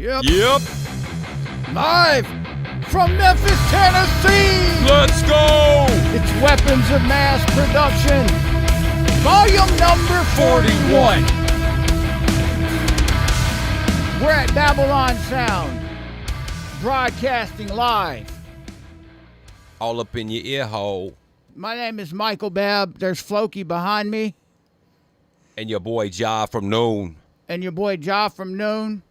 Yep. Live from Memphis, Tennessee. Let's go. It's Weapons of Mass Production, volume number 41. We're at Babbylon Sound, broadcasting live. All up in your ear hole. My name is Michael Babb. There's Floki behind me. And your boy Ja from Noon. And your boy Ja from Noon.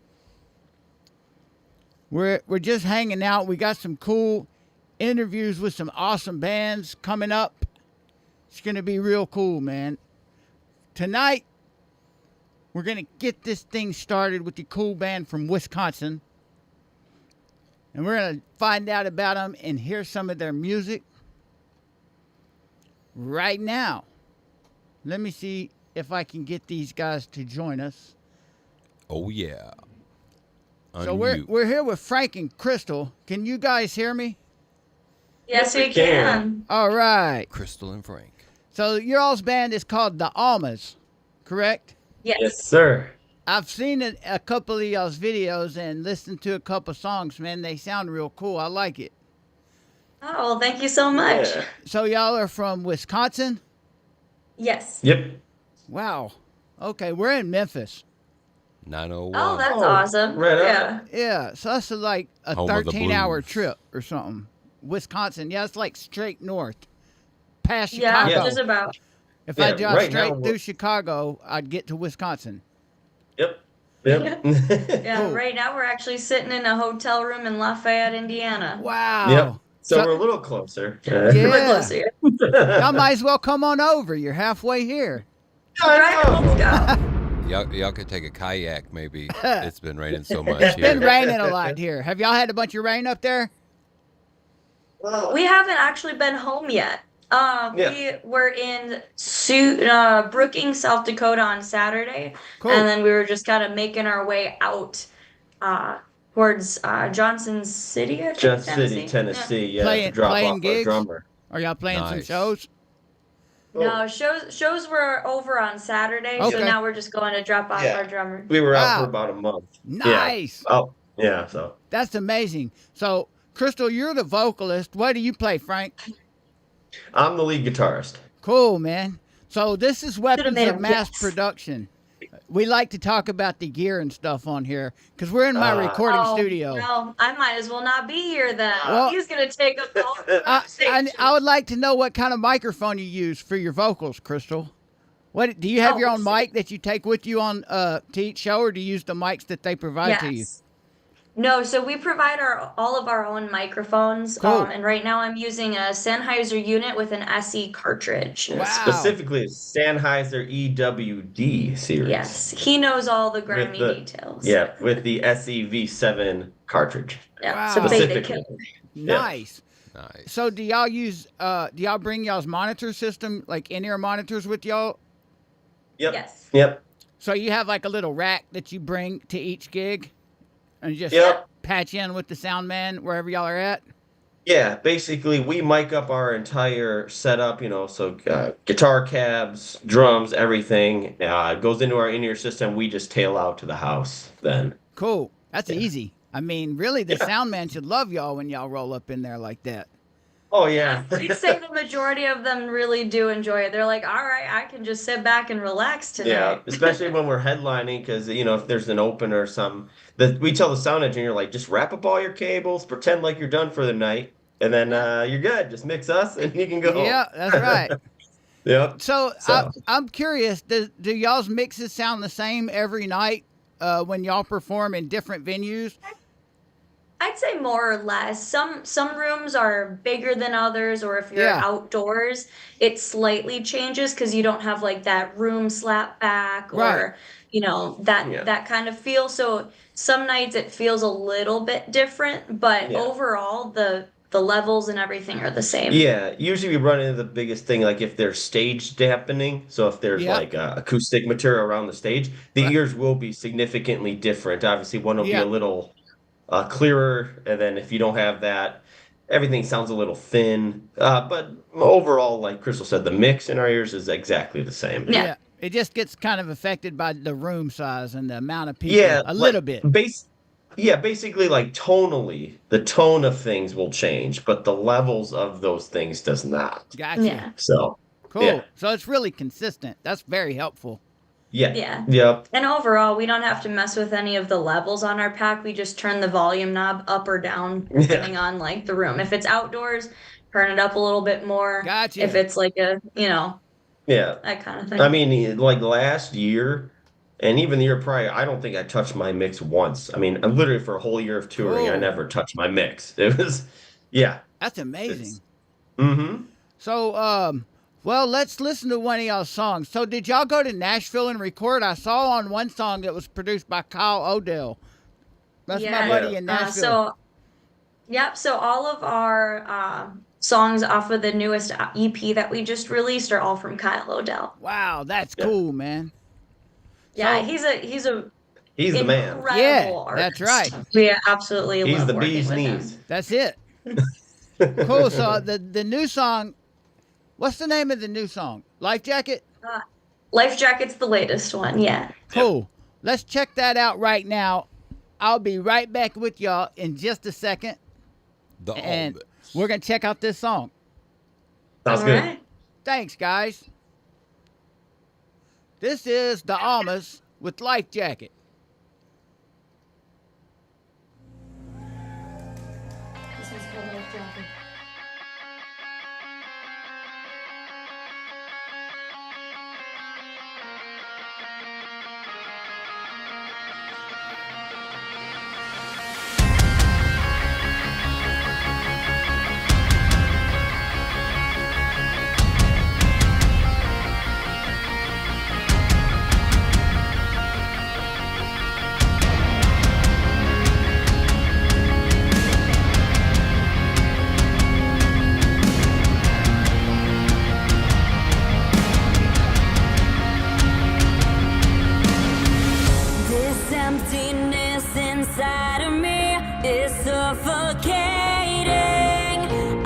We're just hanging out. We got some cool interviews with some awesome bands coming up. It's going to be real cool, man. Tonight, we're going to get this thing started with the cool band from Wisconsin. And we're going to find out about them and hear some of their music right now. Let me see if I can get these guys to join us. Oh, yeah. So we're here with Frank and Crystal. Can you guys hear me? Yes, we can. All right. Crystal and Frank. So your all's band is called the Almas, correct? Yes, sir. I've seen a couple of y'all's videos and listened to a couple songs, man. They sound real cool. I like it. Oh, well, thank you so much. Yeah. So y'all are from Wisconsin? Yes. Yep. Wow. Okay, we're in Memphis. 901. Oh, that's awesome. right on. Yeah. Yeah, so that's like a Home of the 13-hour blues. trip or something. Wisconsin, yeah, it's like straight north, past Yeah, Chicago. just about. If Yeah, I drive right now straight we're- through Chicago, I'd get to Wisconsin. Yep. Yeah, Cool. right now we're actually sitting in a hotel room in Lafayette, Indiana. Wow. Yep. So So- we're a little closer. Yeah. We're closer. Y'all might as well come on over. You're halfway here. Right, let's go. Y'all could take a kayak, maybe. It's been raining so much It's here. been raining a lot here. Have y'all had a bunch of rain up there? We haven't actually been home yet. We were in Brookings, South Dakota on Saturday, Cool. and then we were just kind of making our way out towards Johnson City, I think, Johnson City, Tennessee. Yeah. Playing- to drop playing off our gigs? drummer. Are y'all playing some Nice. shows? No, shows were over on Saturday, Okay. so now we're just going to drop off Yeah. our drummer. We were out Wow. for about a month. Nice. Yeah. Oh, yeah. So That's amazing. So, Crystal, you're the vocalist. What do you play, Frank? I'm the lead guitarist. Cool, man. So this is Weapons made of a Mass guess. Production. We like to talk about the gear and stuff on here because we're in my recording studio. Well, I might as well not be here then. Well- He's gonna take up all the I would like to know what kind of microphone you use for your vocals, Crystal. What do you have your own mic that you take with you on to each show, or do you use the mics that they provide to you? Yes. No, so we provide all of our own microphones. Cool. And right now I'm using a Sennheiser unit with an SE cartridge. Wow. Specifically, Sennheiser EWD series. Yes, he knows all the grimy the- details. Yeah, with the SEV7 cartridge. Yeah, Wow. so beta Specifically. killer. Nice. Nice. So do y'all use do y'all bring y'all's monitor system, like in-ear monitors with y'all? Yep. Yes. Yep. So you have like a little rack that you bring to each gig and just Yep. patch in with the sound man wherever y'all are at? Yeah, basically we mic up our entire setup, so guitar cabs, drums, everything goes into our in-ear system. We just tail out to the house then. Cool. That's easy. I mean, really, the sound man should love y'all when y'all roll up in there like that. Oh, yeah. I'd say the majority of them really do enjoy it. They're like, all right, I can just sit back and relax today. Yeah, especially when we're headlining because, if there's an open or some, we tell the sound engineer, like, just wrap up all your cables, pretend like you're done for the night, and then you're good. Just mix us and you can go home. Yeah, that's right. Yep. So, So- I'm curious, do y'all's mixes sound the same every night when y'all perform in different venues? I'd say more or less. Some rooms are bigger than others, or if you're Yeah. outdoors, it slightly changes because you don't have like that room slap back or Right. that kind of feel. So some nights it feels a little bit different, but Yeah. overall the levels and everything are the same. Yeah, usually we run into the biggest thing, like if there's stage dampening. So if there's Yeah. like acoustic material around the stage, the Right. ears will be significantly different. Obviously, one will be Yeah. a little clearer, and then if you don't have that, everything sounds a little thin. But overall, like Crystal said, the mix in our ears is exactly the same. Yeah. It just gets kind of affected by the room size and the amount of people Yeah, a little bit. Yeah, basically like tonally, the tone of things will change, but the levels of those things does not. Gotcha. Yeah. So, Cool. yeah. So it's really consistent. That's very helpful. Yeah. Yeah. Yep. And overall, we don't have to mess with any of the levels on our pack. We just turn the volume knob up or down depending on like the room. If it's outdoors, turn it up a little bit more. Gotcha. If it's like a, Yeah. that kind of thing. I mean, like last year and even the year prior, I don't think I touched my mix once. I mean, literally for a whole year of touring, I Cool. never touched my mix. It was, yeah. That's amazing. Mm-hmm. So, well, let's listen to one of y'all's songs. So, did y'all go to Nashville and record? I saw on one song that was produced by Kyle Odell. That's my buddy in Nashville. So all of our songs off of the newest EP that we just released are all from Kyle Odell. Wow, that's cool, man. Yeah, So- he's He's the man. incredible Yeah, artist. that's right. We absolutely He's love the working bee's with him. knees. That's it. Cool. So, the new song, what's the name of the new song? Life Jacket? Life Jacket's the latest one, yeah. Cool. Let's check that out right now. I'll be right back with y'all in just a second. And we're going to check out this song. Sounds All good. right. Thanks, guys. This is the Almas with Life Jacket. This one's called Life Jacket. This emptiness inside of me is suffocating.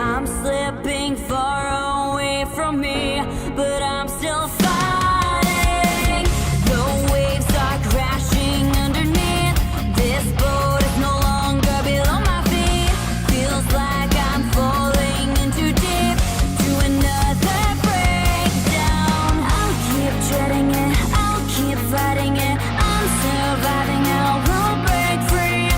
I'm slipping far away from me, but I'm still fighting. The waves are crashing underneath. This boat is no longer below my feet. Feels like I'm falling in too deep to another breakdown. I'll keep treading it, I'll keep fighting it. I'm surviving, I will break free.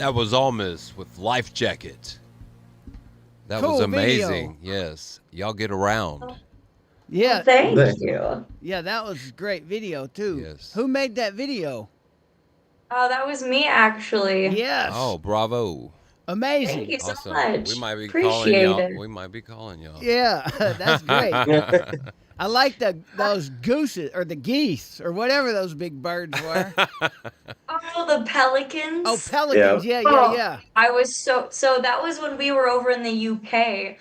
That was Almas with Life Jacket. That Cool was video. amazing. Yes. Y'all get around. Yeah, Well, thank Thank you. yeah, that was a great video too. Yes. Who made that video? Oh, that was me actually. Yes. Oh, bravo. Amazing. Thank you so Awesome. much. We might be Appreciate calling y'all. it. We might be calling y'all. Yeah, that's great. I like those gooses or the geese or whatever those big birds were. Oh, the pelicans. Oh, pelicans. Yeah, yeah, Oh, yeah. I was so that was when we were over in the UK.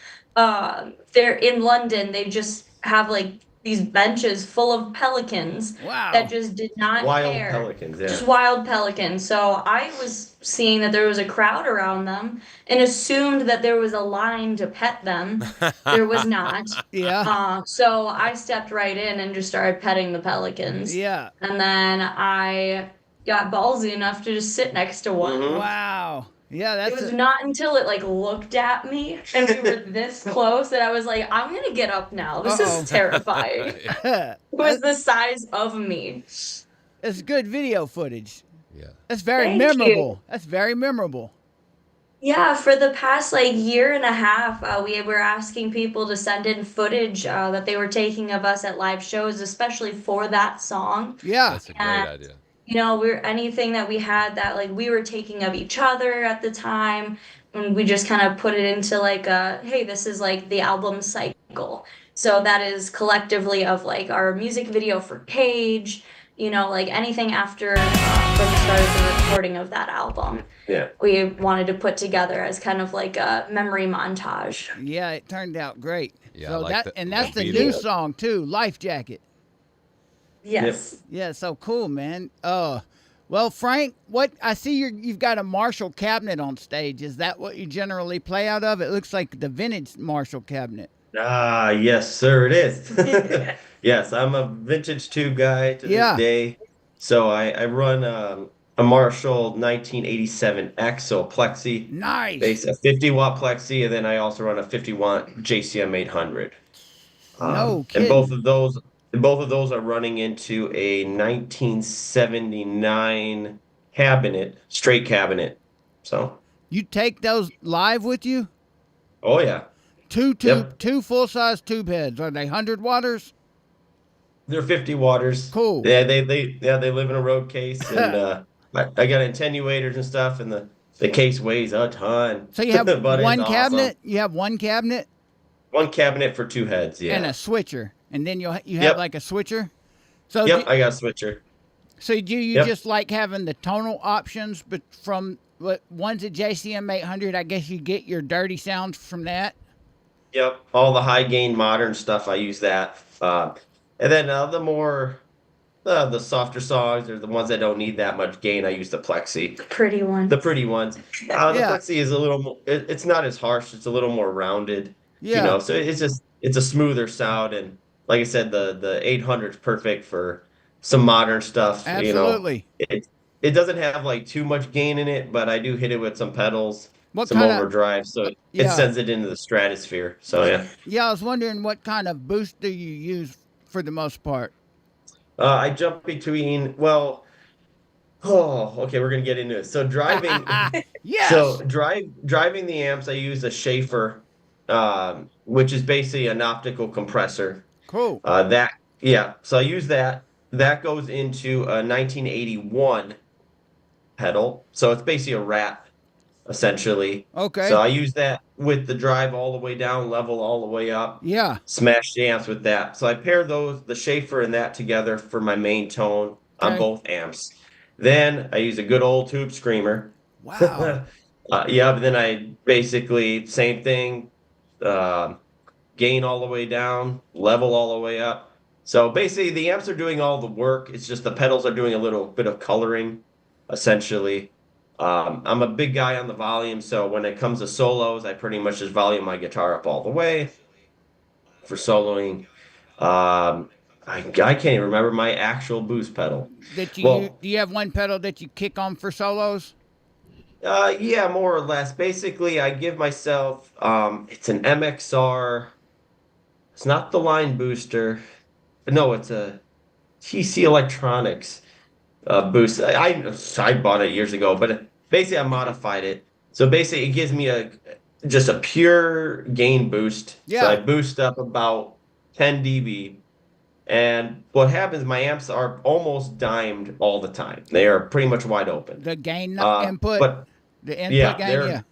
They're in London. They just have like these benches full of pelicans Wow. that just did not Wild care. pelicans, yeah. Just wild pelicans. So I was seeing that there was a crowd around them and assumed that there was a line to pet them. There was not. Yeah. So I stepped right in and just started petting the pelicans. Yeah. And then I got ballsy enough to just sit next to one. Mhm. Wow. Yeah, It that's was not until it like looked at me and we were this close that I was like, I'm gonna get up now. This Uh-oh. is terrifying. It was the size of me. it's good video footage. Yeah. That's very Thank memorable. That's very memorable. Yeah, for the past like year and a half, we were asking people to send in footage that they were taking of us at live shows, especially for that song. Yeah. That's a great And idea. you know, we're anything that we had that like we were taking of each other at the time, and we just kind of put it into like a hey, this is like the album cycle. So that is collectively of like our music video for Cage, you know, like anything after from the start of the recording of that album. Yeah. We wanted to put together as kind of like a memory montage. Yeah, it turned out great. Yeah, I So like that the- and that's the the beat. new song too, Life Jacket. Yes. Yeah, so cool, man. Well, Frank, what I see you've got a Marshall cabinet on stage. Is that what you generally play out of? It looks like the vintage Marshall cabinet. Ah, yes, sir, it is. Yes, I'm a vintage tube guy to Yeah. this day. So I run a Marshall 1987 X, so a Plexi, Nice. base a 50-watt Plexi, and then I also run a 50-watt JCM 800. No And both kidding. of those are running into a 1979 cabinet, straight cabinet. So, You take those live with you? oh yeah, Two full-size tube heads. Are they 100 watters? they're 50 waters. Cool. Yeah, they live in a road case, and I got attenuators and stuff, and the case weighs a ton. So you have But it's one awesome. cabinet. You have one cabinet One cabinet for two heads. Yeah. and a switcher, and then you have Yep. like a switcher. So Yep, I got a switcher. so do you Yep. just like having the tonal options, but from what one's a JCM 800? I guess you get your dirty sounds from that. Yep, all the high gain modern stuff. I use that. And then the softer songs or the ones that don't need that much gain, I use the Plexi. Pretty one. The pretty ones. The Yeah. Plexi is a little more. It's not as harsh. It's a little more rounded. Yeah. You know, so it's a smoother sound, and like I said, the 800 is perfect for some modern stuff. Absolutely. You know, it doesn't have like too much gain in it, but I do hit it with some pedals, What some kinda- overdrive, so it Yeah. sends it into the stratosphere. So yeah. Yeah, I was wondering what kind of boost do you use for the most part? I jump between, well, okay, we're gonna get into it. So driving, Yes. driving the amps, I use a Schaefer, which is basically an optical compressor. Cool. So I use that. That goes into a 1981 pedal. So it's basically a Rat, essentially. Okay. So I use that with the drive all the way down, level all the way up. Yeah. Smash the amps with that. So I pair the Schaefer and that together for my main tone on Okay. both amps. Then I use a good old tube screamer. Wow. But then I basically same thing, gain all the way down, level all the way up. So basically the amps are doing all the work. It's just the pedals are doing a little bit of coloring, essentially. I'm a big guy on the volume, so when it comes to solos, I pretty much just volume my guitar up all the way for soloing. I can't even remember my actual boost pedal. That you Well- do you have one pedal that you kick on for solos? Yeah, more or less. Basically, I give myself it's an MXR. It's not the line booster. No, it's a TC Electronics boost. I bought it years ago, but basically I modified it. So basically it gives me just a pure gain boost. Yeah. So I boost up about 10 dB. And what happens, my amps are almost dimed all the time. They are pretty much wide open. The gain Uh, input, but the input yeah, gain,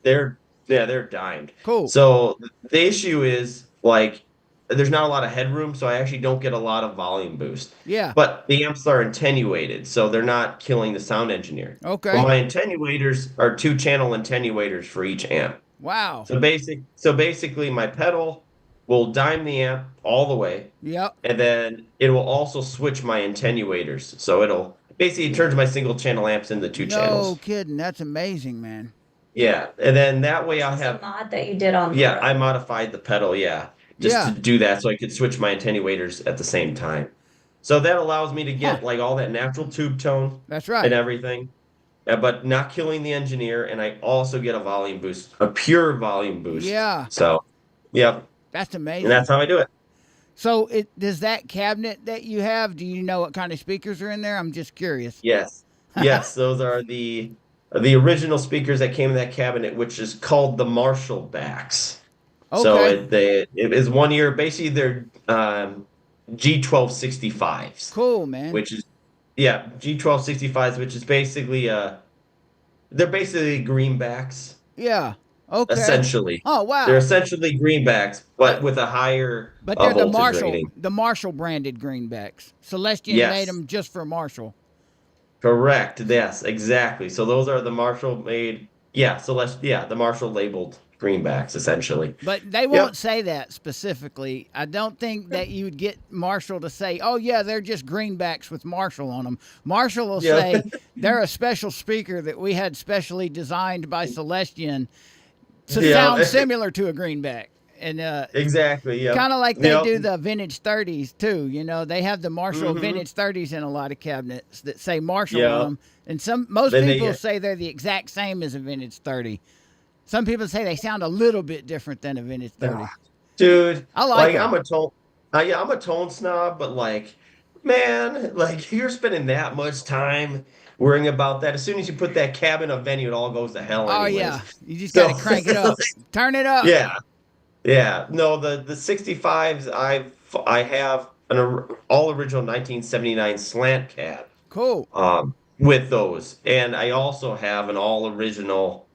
they're dimed. Cool. So the issue is like there's not a lot of headroom, so I actually don't get a lot of volume boost. Yeah. But the amps are attenuated, so they're not killing the sound engineer. Okay. Well, my attenuators are 2-channel attenuators for each amp. Wow. So basically my pedal will dime the amp all the way, Yep. and then it will also switch my attenuators. So it'll basically turns my single channel amps into 2 No channels. kidding. That's amazing, man. Yeah, and then that way I'll It's a have mod that you did on. yeah, the I modified the pedal, just Yeah. to do that so I could switch my attenuators at the same time. So that allows me to get like all that natural tube tone That's right. and everything, but not killing the engineer, and I also get a volume boost, a pure volume boost. Yeah. So, yep, That's amazing. and that's how I do it. So does that cabinet that you have, do you know what kind of speakers are in there? I'm just curious. Yes, yes, those are the original speakers that came in that cabinet, which is called the Marshall backs. So Okay. it is 1 year. Basically, they're G1265s, Cool, man. which is G1265s, which is basically they're basically greenbacks Yeah. Okay. essentially. Oh, wow. They're essentially greenbacks, but with a higher But they're the voltage rating. Marshall branded greenbacks. Celestian Yes. made them just for Marshall. Correct. Yes, exactly. So those are the Marshall made. The Marshall labeled greenbacks essentially. But they won't say that specifically. I don't think that you would get Marshall to say, "Oh yeah, they're just greenbacks with Marshall on them." Marshall will Yeah. say they're a special speaker that we had specially designed by Celestian to Yeah. sound similar to a greenback. And Exactly. Yeah. kind of like they Yep. do the vintage 30s too. You know, they have the Marshall Mhm. vintage 30s in a lot of cabinets that say Marshall Yeah. on them. And most Then people they- say they're the exact same as a vintage 30. Some people say they sound a little bit different than a vintage 30. Dude, I like it. I'm a tone snob, but like, man, like you're spending that much time worrying about that. As soon as you put that cab in a venue, it all goes to hell. Oh Anyways. yeah, you just got to So- crank it up, turn it up. Yeah. No, the 65s. I have an all original 1979 slant cab. Cool. With those, and I also have an all original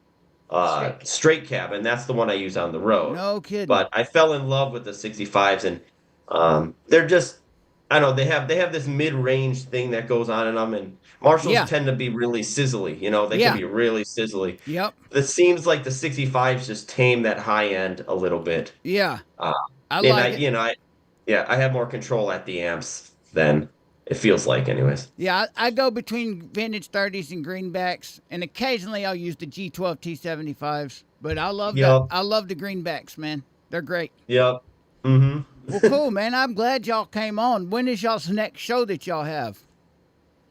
straight cab, and that's the one I use on the road. No kidding. But I fell in love with the 65s, and they're just, I don't know, they have this mid-range thing that goes on in them, and Marshalls Yeah. tend to be really sizzly. You know, they Yeah. can be really sizzly. Yep. It seems like the 65s just tame that high end a little bit. Yeah. Uh, I and like it. I have more control at the amps than it feels like, anyways. Yeah, I go between vintage 30s and greenbacks, and occasionally I'll use the G12 T75s. But I love Yep. I love the greenbacks, man. They're great. Yep. Mm-hmm. Well, cool, man. I'm glad y'all came on. When is y'all's next show that y'all have?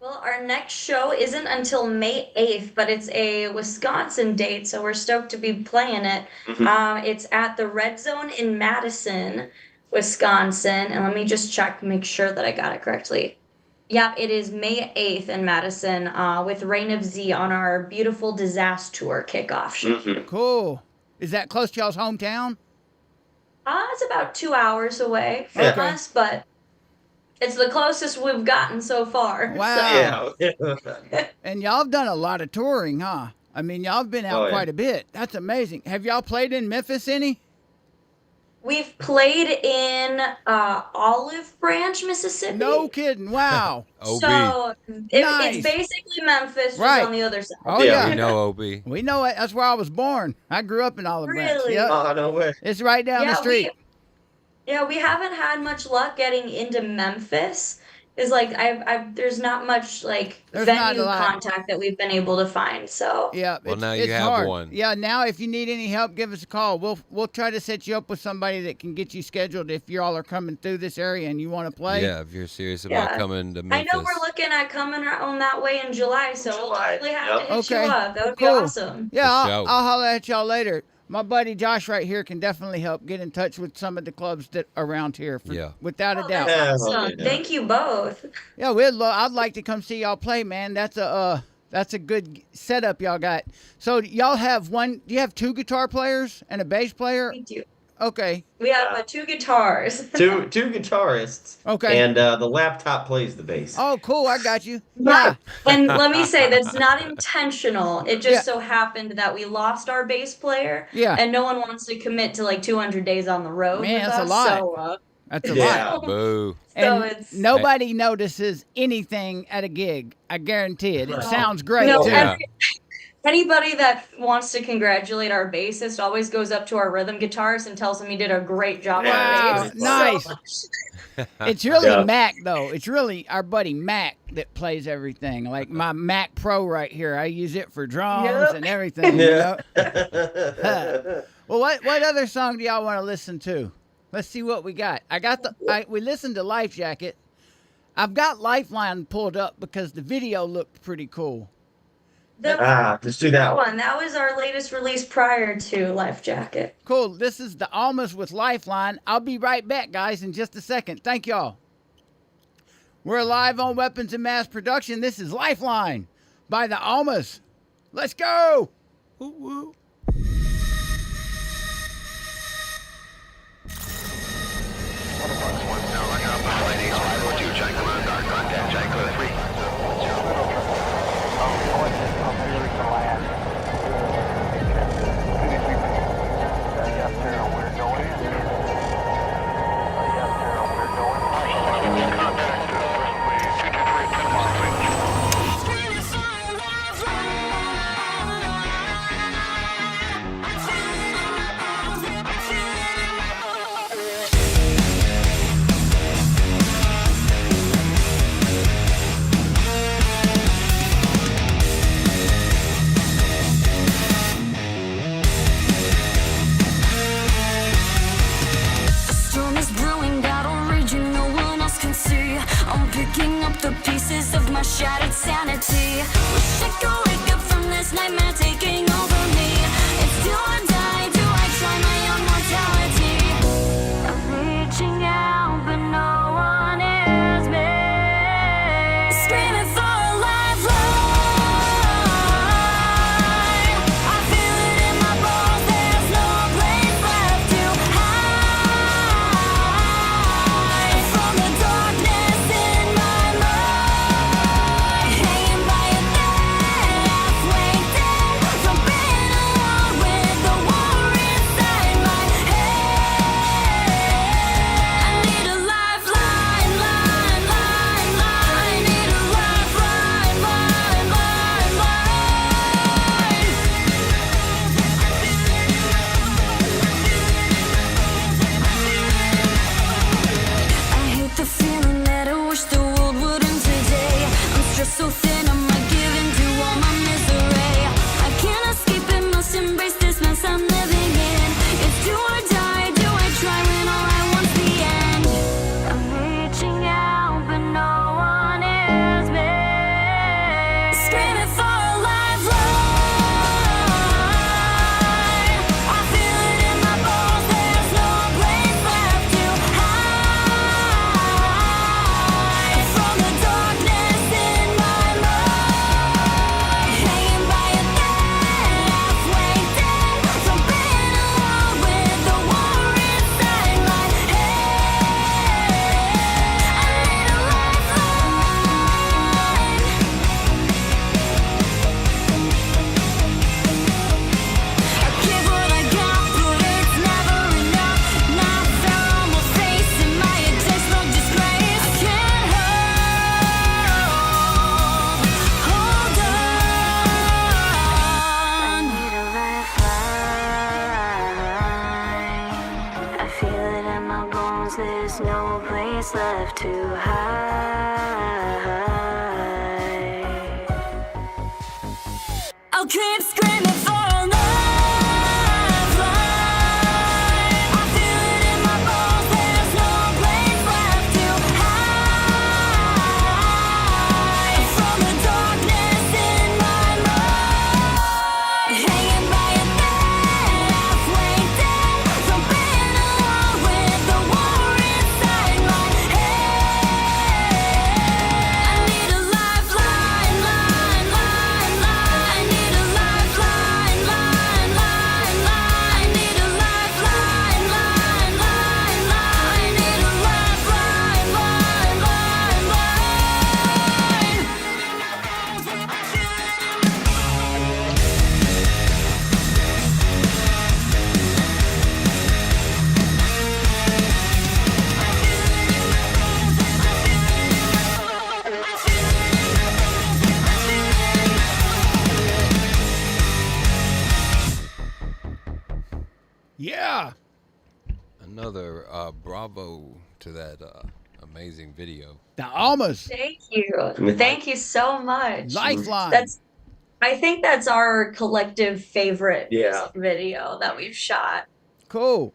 Well, our next show isn't until May 8th, but it's a Wisconsin date, so we're stoked to be playing it. Mhm. It's at the Red Zone in Madison, Wisconsin. And let me just check, make sure that I got it correctly. Yep, it is May 8th in Madison with Reign of Z on our beautiful Disaster Tour kickoff show. Mm-hmm. Cool. Is that close to y'all's hometown? It's about 2 hours away from Okay. us, but it's the closest we've gotten so far. Wow. Yeah. And y'all have done a lot of touring, huh? I mean, y'all have been out Oh, yeah. quite a bit. That's amazing. Have y'all played in Memphis any? We've played in Olive Branch, Mississippi. No kidding. Wow. OB. So Nice. it's basically Memphis, just Right. on the other side. Oh, Yeah. yeah. We know OB. We know it. That's where I was born. I grew up in Olive Branch. Really? Yep. Oh, no way. It's right down the street. We haven't had much luck getting into Memphis. Is like there's not much like There's not venue a lot. contact that we've been able to find. So Yeah. Well, now you it's have hard. one. Yeah. Now, if you need any help, give us a call. We'll try to set you up with somebody that can get you scheduled if y'all are coming through this area and you want to play. Yeah, if you're serious about Yeah. coming to I Memphis. know we're looking at coming on that way in July. So we'll July, definitely have yep. to hit you Okay. up. That would be Cool. awesome. Yeah, For I'll sure. holler at y'all later. My buddy Josh right here can definitely help get in touch with some of the clubs that around here. Yeah. Without a Oh, doubt. that's Yeah, awesome. yeah. Thank you both. Yeah, I'd like to come see y'all play, man. That's That's a good setup y'all got. So y'all have do you have 2 guitar players and a bass player? We do. Okay. We have 2 guitars. Two guitarists. Okay. And the laptop plays the bass. Oh, cool. I got you. Right. Yeah. And let me say, that's not intentional. It just Yeah. so happened that we lost our bass player. Yeah. And no one wants to commit to like 200 days on the road. Man, with that's a us, lot. So, That's a Yeah. lot. Boo. And it's nobody notices anything at a gig. I guarantee it. It sounds great, no, too. Yeah. anybody that wants to congratulate our bassist always goes up to our rhythm guitarist and tells him he did a great job Wow, on bass. nice. So, It's really Yeah. Mac, though. It's really our buddy Mac that plays everything. Like my Mac Pro right here. I use it for drums Yep. and everything. You know? Yeah. Well, what other song do y'all want to listen to? Let's see what we got. We listened to Life Jacket. I've got Lifeline pulled up because the video looked pretty cool. Let's do that one. that was our latest release prior to Life Jacket. Cool. This is the Almas with Lifeline. I'll be right back, guys, in just a second. Thank y'all. We're live on Weapons and Mass Production. This is Lifeline by the Almas. Let's go. Woo, woo. Storm is brewing, battle raging, no one else can see. I'm picking up the pieces of my shattered sanity. Wish I could wake up from this nightmare taking over me. It's do or die, do I try my own mortality? I'm reaching out, but no one hears me. Screaming for a lifeline. I feel it in my bones, there's no place left to hide from the darkness in my mind. Hanging by a thread, halfway dead from being alone with the war inside my head. I need a lifeline, line, line, line. I need a lifeline, line, line, line. I hate the feeling that I wish the world would end today. I'm stressed so thin, I might give in to all my misery. I can't escape it, must embrace this mess I'm living in. It's do or die, do I try when all I want's the end? I'm reaching out, but no one hears me. Screaming for a lifeline. I feel it in my bones, there's no place left to hide from the darkness in my mind. Hanging by a thread, halfway dead from being alone with the war inside my head. I need a lifeline. I give what I got, but it's never enough. Now found my face in my intentional disgrace. I can't hold on. I need a lifeline. I feel it in my bones. There's no place left to hide. I'll keep screaming for a lifeline. I feel it in my bones, there's no place left to hide from the darkness in my mind. Hanging by a thread, halfway dead from being alone with the war inside my head. I need a lifeline, line, line, Another bravo to that amazing video. The Almas. Thank you. Thank you so much. Lifeline. I think that's our collective favorite Yeah. music video that we've shot. Cool.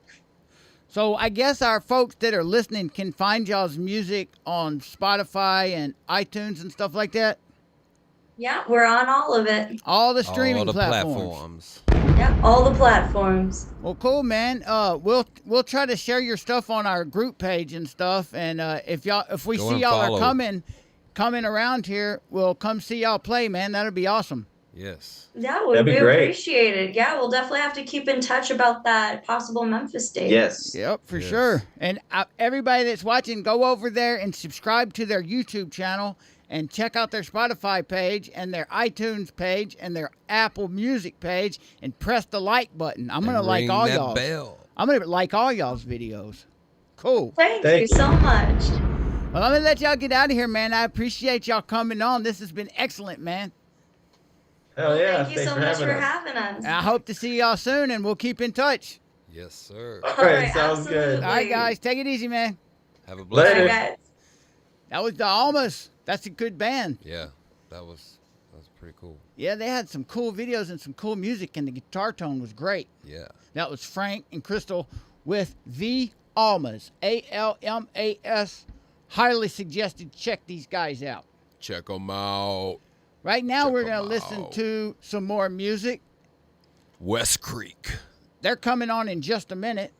So I guess our folks that are listening can find y'all's music on Spotify and iTunes and stuff like that. Yeah, we're on all of it. All the streaming All the platforms. Yeah, all the platforms. Well, cool, man. We'll try to share your stuff on our group page and stuff. And if we Go see and y'all follow. are coming around here, we'll come see y'all play, man. That'll be awesome. Yes. Yeah, That'd be we great. appreciate it. Yeah, we'll definitely have to keep in touch about that possible Memphis date. Yes. Yep, for Yes. sure. And everybody that's watching, go over there and subscribe to their YouTube channel and check out their Spotify page and their iTunes page and their Apple Music page and press the like button. I'm gonna And like ring all that y'all. bell. I'm gonna like all y'all's videos. Cool. Thank Thank you you. so much. Well, I'm gonna let y'all get out of here, man. I appreciate y'all coming on. This has been excellent, man. Hell yeah. Thank you Thanks so much for us. having us. I hope to see y'all soon, and we'll keep in touch. Yes, sir. All right, sounds good. absolutely. All right, guys, take it easy, man. Have a All blessed Later. right, one. guys. That was the Almas. That's a good band. Yeah, that was pretty cool. Yeah, they had some cool videos and some cool music, and the guitar tone was great. Yeah. That was Frank and Crystal with the Almas, ALMAS. Highly suggested check these guys out. Check them out. Right now, Check we're 'em going to listen out. to some more music. Westcreek. They're coming on in just a minute.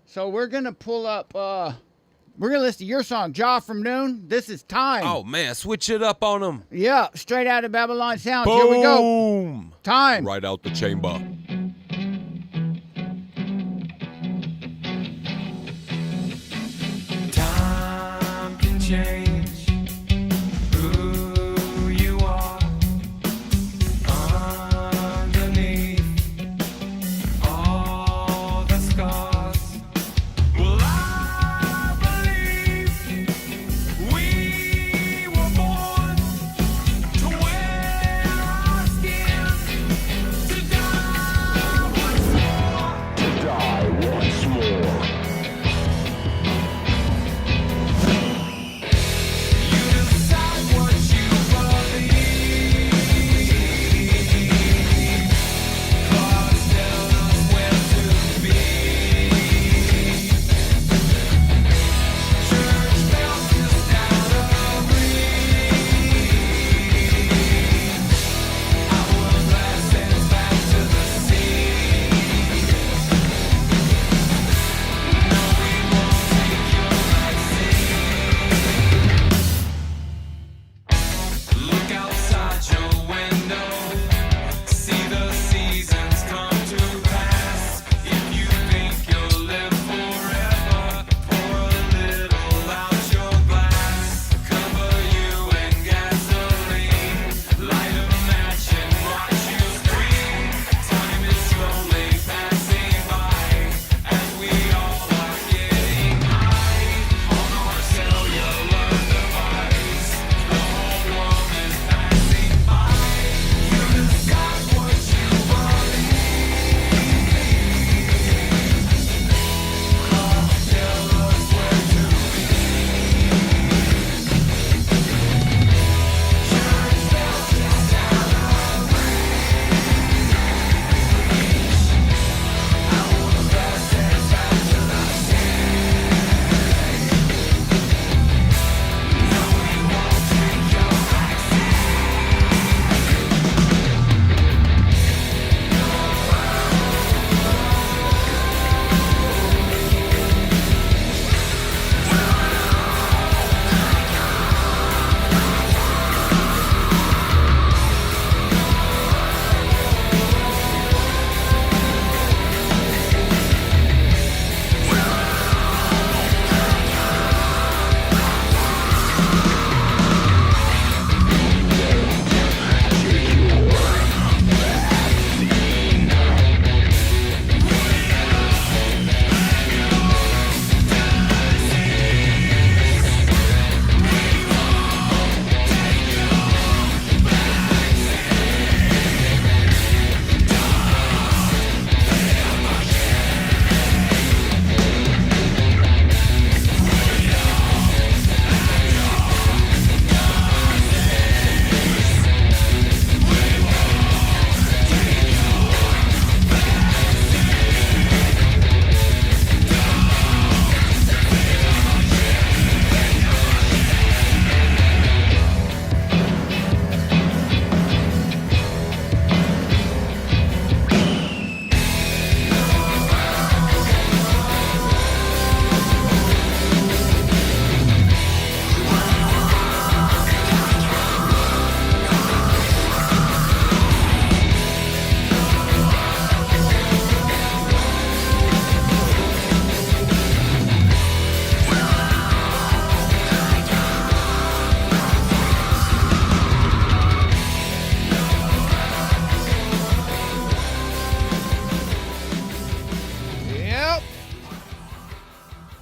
So we're going to pull up, we're going to listen to your song, Jaw from Noon. This is Time. Oh man, switch it up on them. Yeah, straight out of Babbylon Sound. Here we go. Boom. Time. Right out the chamber. Time can change who you are underneath all the scars. Well, I believe we were born to wear our skin, to die once more.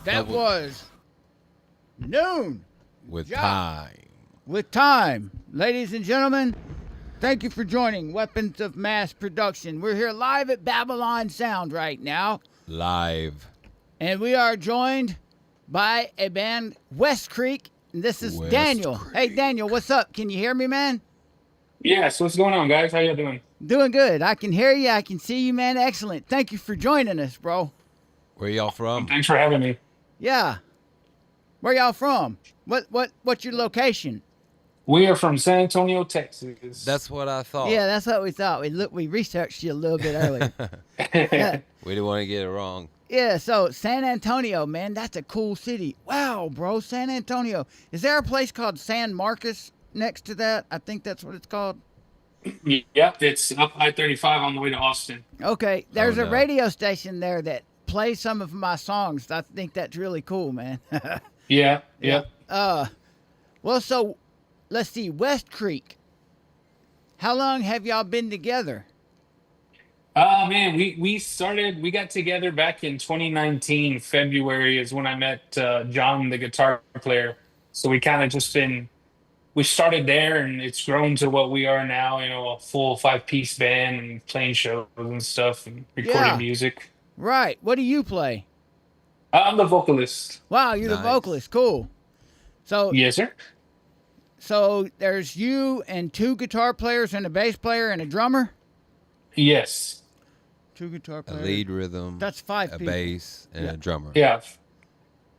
That was Noon with Yeah. time. with Time. Ladies and gentlemen, thank you for joining Weapons of Mass Production. We're here live at Babbylon Sound right now, Live. and we are joined by a band, Westcreek. And this is Daniel. Westcreek. Hey, Daniel, what's up? Can you hear me, man? Yes, what's going on, guys? How you doing? Doing good. I can hear you. I can see you, man. Excellent. Thank you for joining us, bro. Where y'all from? Thanks for having me. Yeah. Where y'all from? What's your location? We are from San Antonio, Texas. That's what I thought. Yeah, that's what we thought. We researched you a little bit earlier. We didn't want to get it wrong. Yeah, so San Antonio, man, that's a cool city. Wow, bro, San Antonio. Is there a place called San Marcos next to that? I think that's what it's called. Yep, it's up I-35 on the way to Austin. Okay, there's Oh, a no. radio station there that plays some of my songs. I think that's really cool, man. Yeah. Well, so let's see, West Creek. How long have y'all been together? Oh man, we got together back in 2019. February is when I met John, the guitar player. So we started there, and it's grown to what we are now. You know, a full 5-piece band and playing shows and stuff and recording Yeah. music. Right. What do you play? I'm the vocalist. Wow, you're the Nice. vocalist. Cool. So Yes, sir. So there's you and 2 guitar players and a bass player and a drummer? Yes. 2 guitar A players. lead rhythm, That's 5 a people. bass, and Yeah. a drummer. Yeah.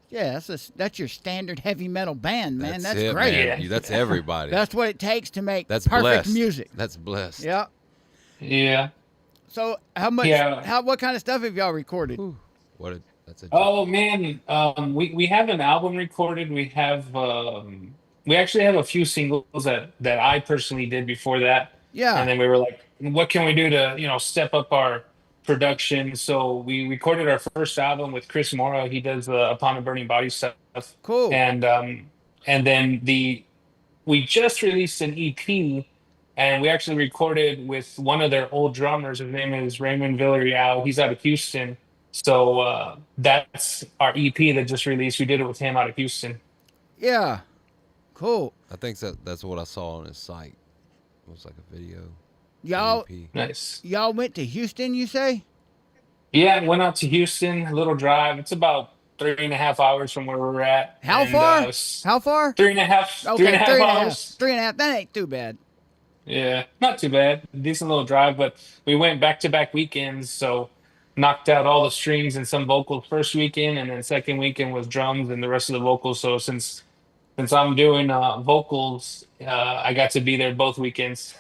Yeah, that's your standard heavy metal band, man. That's it, great. man. Yeah. That's everybody. That's what it takes to make That's perfect blessed. music. That's blessed. Yeah. Yeah. So how much Yeah. what kind of stuff have y'all recorded? That's a Oh man, we have an album recorded. We actually have a few singles that I personally did before that. Yeah. And then we were like, what can we do to, step up our production? So we recorded our first album with Chris Mora. He does the Upon a Burning Body stuff. Cool. And then we just released an EP, and we actually recorded with one of their old drummers. His name is Raymond Villarreal. He's out of Houston. So that's our EP that just released. We did it with him out of Houston. Yeah. Cool. I think that's what I saw on his site. It was like a video. Y'all EP. Nice. y'all went to Houston, you say? Yeah, went out to Houston, a little drive. It's about 3.5 hours from where we're at. How And, far? it's How far? 3.5 Okay, 3.5 hours. 3.5. That ain't too bad. Yeah, not too bad. Decent little drive, but we went back-to-back weekends, so knocked out all the strings and some vocals first weekend, and then second weekend was drums and the rest of the vocals. So since I'm doing vocals, I got to be there both weekends.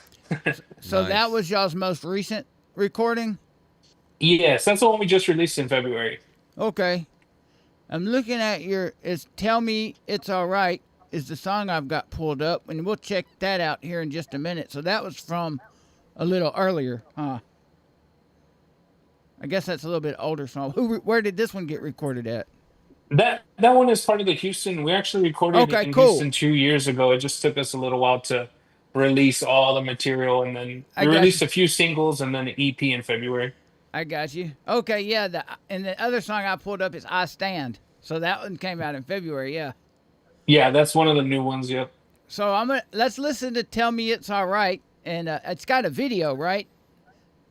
So Nice. that was y'all's most recent recording? Yes, that's the one we just released in February. Okay. I'm looking at it's Tell Me It's Alright is the song I've got pulled up, and we'll check that out here in just a minute. So that was from a little earlier, huh? I guess that's a little bit older song. Where did this one get recorded at? That one is part of the Houston. We actually recorded Okay, it in cool. Houston 2 years ago. It just took us a little while to release all the material, and then I we got released a few singles and then an EP in February. I got you. Okay, yeah. And the other song I pulled up is I Stand. So that one came out in February, yeah. Yeah, that's one of the new ones. Yep. So let's listen to Tell Me It's Alright, and it's got a video, right?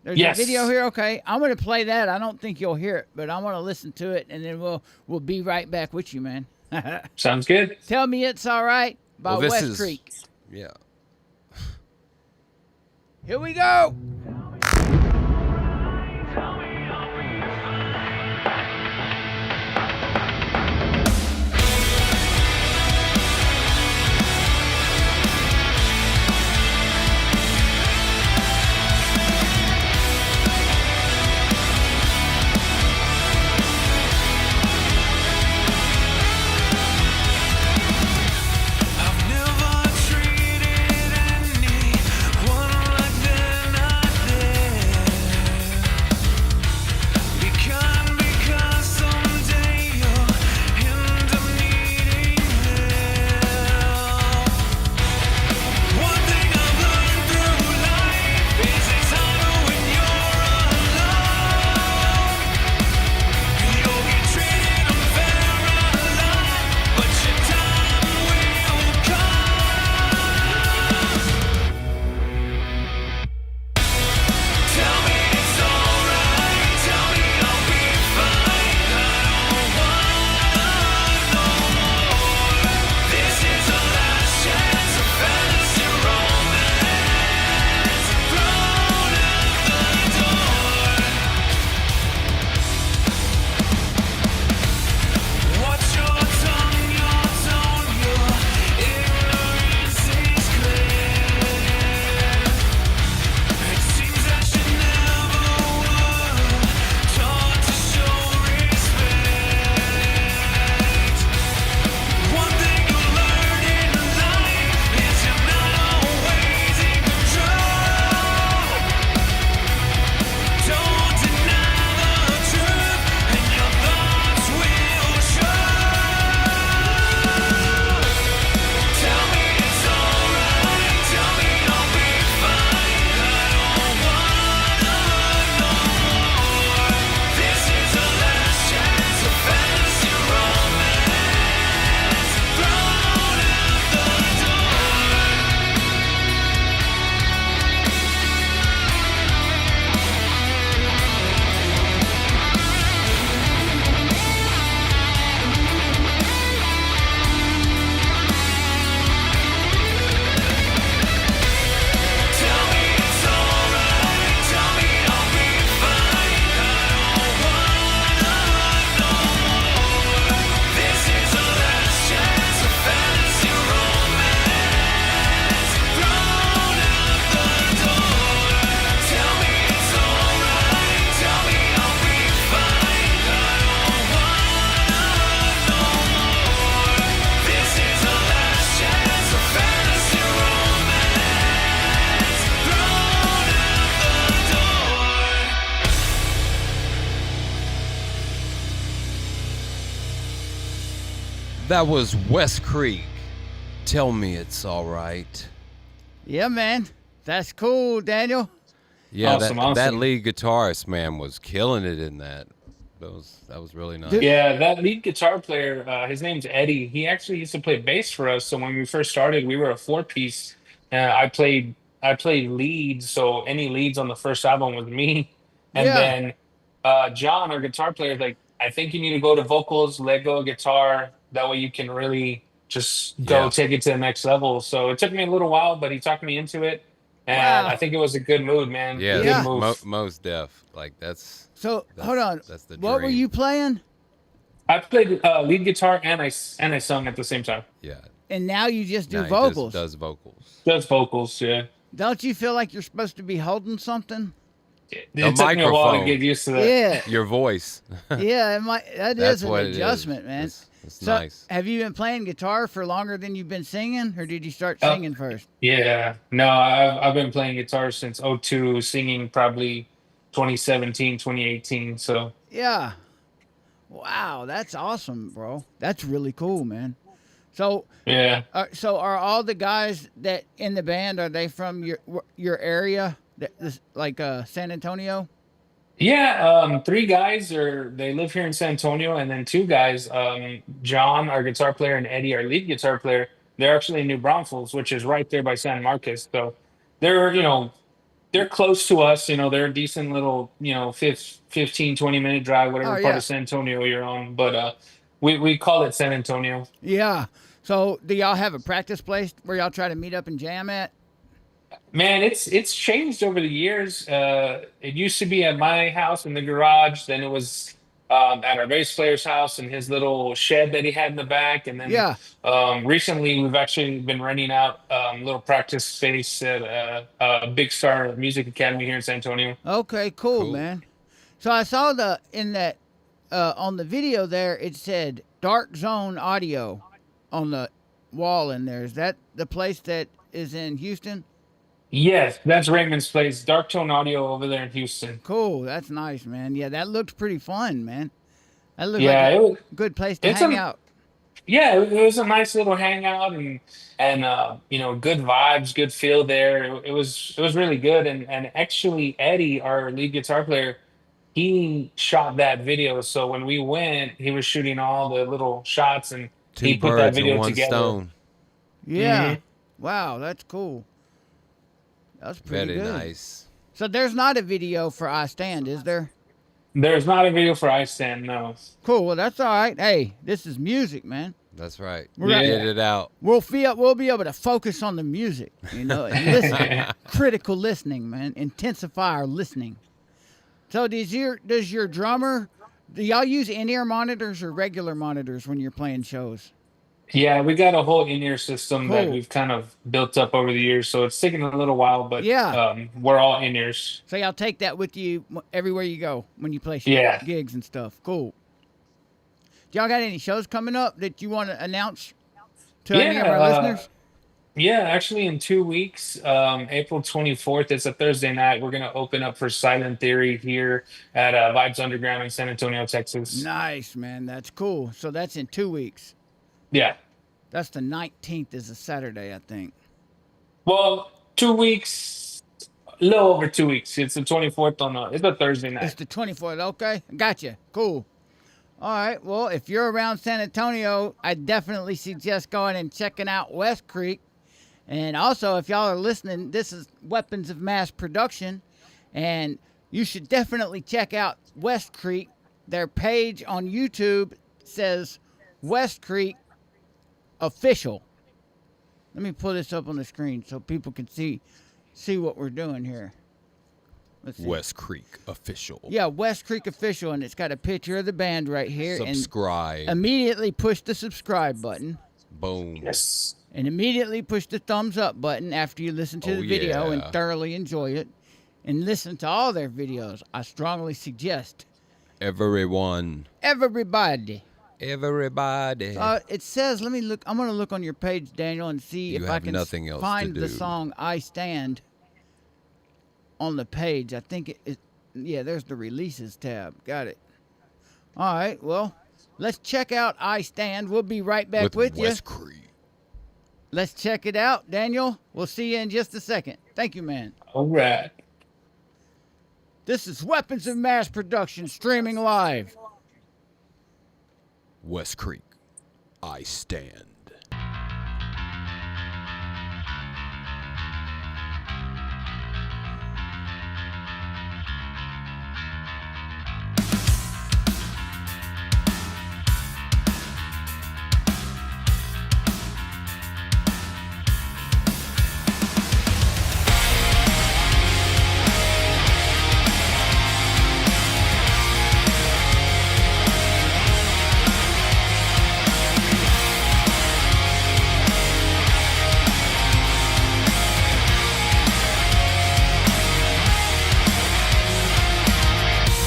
There's Yes. a video here. Okay, I'm gonna play that. I don't think you'll hear it, but I want to listen to it, and then we'll be right back with you, man. Sounds good. Tell Me It's Alright by Well, this West is- Creek. Yeah. Here we go. I've never treated anyone like they're not That was Westcreek. Tell me it's all right. Yeah, man. That's cool, Daniel. Yeah, Awesome, that awesome. lead guitarist, man, was killing it in that. That was really nice. Dude. Yeah, that lead guitar player, his name's Eddie. He actually used to play bass for us. So when we first started, we were a four-piece. I played leads, so any leads on the first album was me. And Yeah. then John, our guitar player, is like, I think you need to go to vocals, let go of guitar. That way you can really just go Yeah. take it to the next level. So it took me a little while, but he talked me into it. And Wow. I think it was a good move, man. Yeah, Good Yeah. move. most def. Like that's So hold on. That's the What were dream. you playing? I played lead guitar and I sung at the same time. Yeah. And now you just do Now he vocals. does vocals. Just vocals, yeah. Don't you feel like you're supposed to be holding something? It The took me a while to microphone. get used to that. Yeah. Your voice. Yeah, it might, that That's is an what it is. adjustment, man. It's So, nice. have you been playing guitar for longer than you've been singing, or did you start singing first? Yeah. No, I've been playing guitar since '02, singing probably 2017, 2018. So Yeah. Wow, that's awesome, bro. That's really cool, man. So, yeah. so are all the guys that in the band, are they from your area, like San Antonio? Yeah, three guys they live here in San Antonio, and then two guys, John, our guitar player, and Eddie, our lead guitar player, they're actually in New Braunfels, which is right there by San Marcos. So they're, they're close to us, they're a decent little, 15, 20-minute drive, whatever Oh, part yeah. of San Antonio you're on. But we call it San Antonio. Yeah. So, do y'all have a practice place where y'all try to meet up and jam at? Man, it's changed over the years. It used to be at my house in the garage. Then it was at our bass player's house in his little shed that he had in the back. And then Yeah. recently we've actually been renting out little practice space at Big Star Music Academy here in San Antonio. Okay, cool, Cool. man. So I saw on the video there, it said Dark Zone Audio on the wall in there. Is that the place that is in Houston? Yes, that's Raymond's place, Dark Tone Audio over there in Houston. Cool, that's nice, man. Yeah, that looked pretty fun, man. That looked Yeah, like it was. a good place to It's hang a- out. Yeah, it was a nice little hangout and good vibes, good feel there. It was really good and actually Eddie, our lead guitar player, he shot that video. So when we went, he was shooting all the little shots and he Two put that birds video and one together. stone. Yeah. Mhm. Wow, that's cool. That's pretty Very good. nice. So there's not a video for I Stand, is there? There's not a video for Ice Stand, no. Cool. Well, that's all right. Hey, this is music, man. That's right. We're We gonna- get it out. We'll be able to focus on the music, and listen. Critical listening, man. Intensify our listening. So does your drummer, do y'all use in-ear monitors or regular monitors when you're playing shows? Yeah, we got a whole in-ear system that Cool. we've kind of built up over the years, so it's taken a little while, but Yeah. we're all in-ears. So y'all take that with you everywhere you go when you play Yeah. gigs and stuff. Cool. Do y'all got any shows coming up that you want to announce to any of our listeners? Yeah, actually in 2 weeks, April 24th, it's a Thursday night. We're going to open up for Silent Theory here at Vibes Underground in San Antonio, Texas. Nice, man. That's cool. So that's in 2 weeks. Yeah. That's the 19th is a Saturday, I think. Well, 2 weeks, a little over 2 weeks. It's the 24th it's a Thursday It's night. the 24th. Okay. Gotcha. Cool. All right. Well, if you're around San Antonio, I definitely suggest going and checking out Westcreek. And also, if y'all are listening, this is Weapons of Mass Production. And you should definitely check out Westcreek. Their page on YouTube says Westcreek Official. Let me pull this up on the screen so people can see what we're doing here. Let's see. West Creek Official. Yeah, West Creek Official, and it's got a picture of the band right here. Subscribe. And immediately push the subscribe button, Boom. Yes. and immediately push the thumbs up button after you listen to Oh, the video and yeah. thoroughly enjoy it. And listen to all their videos. I strongly suggest Everyone. everybody. Everybody. It says, let me look. I'm going to look on your page, Daniel, and see You if I have can nothing else to find the do. song I Stand on the page. I think yeah, there's the releases tab. Got it. All right, well, Let's check out I Stand. We'll be right back with you. Westcreek. Let's check it out, Daniel. We'll see you in just a second. Thank you, man. All right. This is Weapons of Mass Production streaming live. Westcreek. I Stand.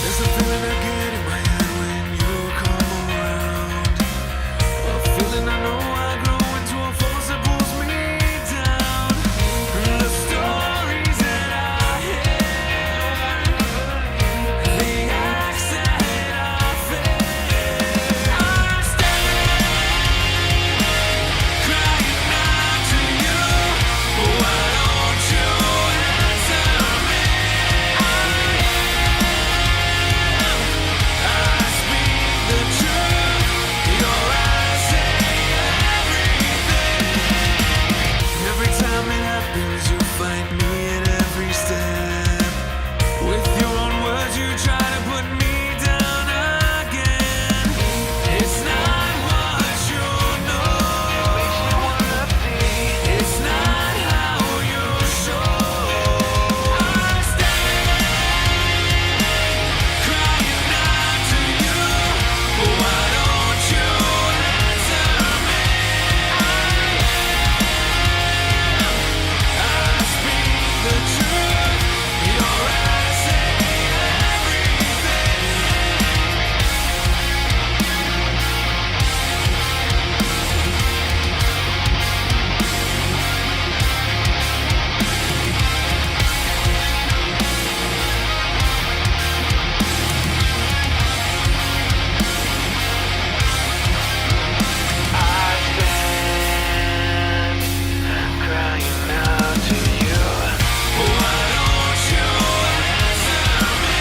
There's a feeling I get in my head when you come around. A feeling I know I grow into a force that pulls me down. The stories that I hear, the acts that I feel. I stand crying out to you. Why don't you answer me? I speak the truth. Your eyes say everything. Every time it happens, you fight me at every step. With your own words, you try to put me down again. It's not what you know. It's not how you show. I stand crying out to you. Why don't you answer me? I speak the truth. Your eyes say everything. I stand crying out to you. Why don't you answer me?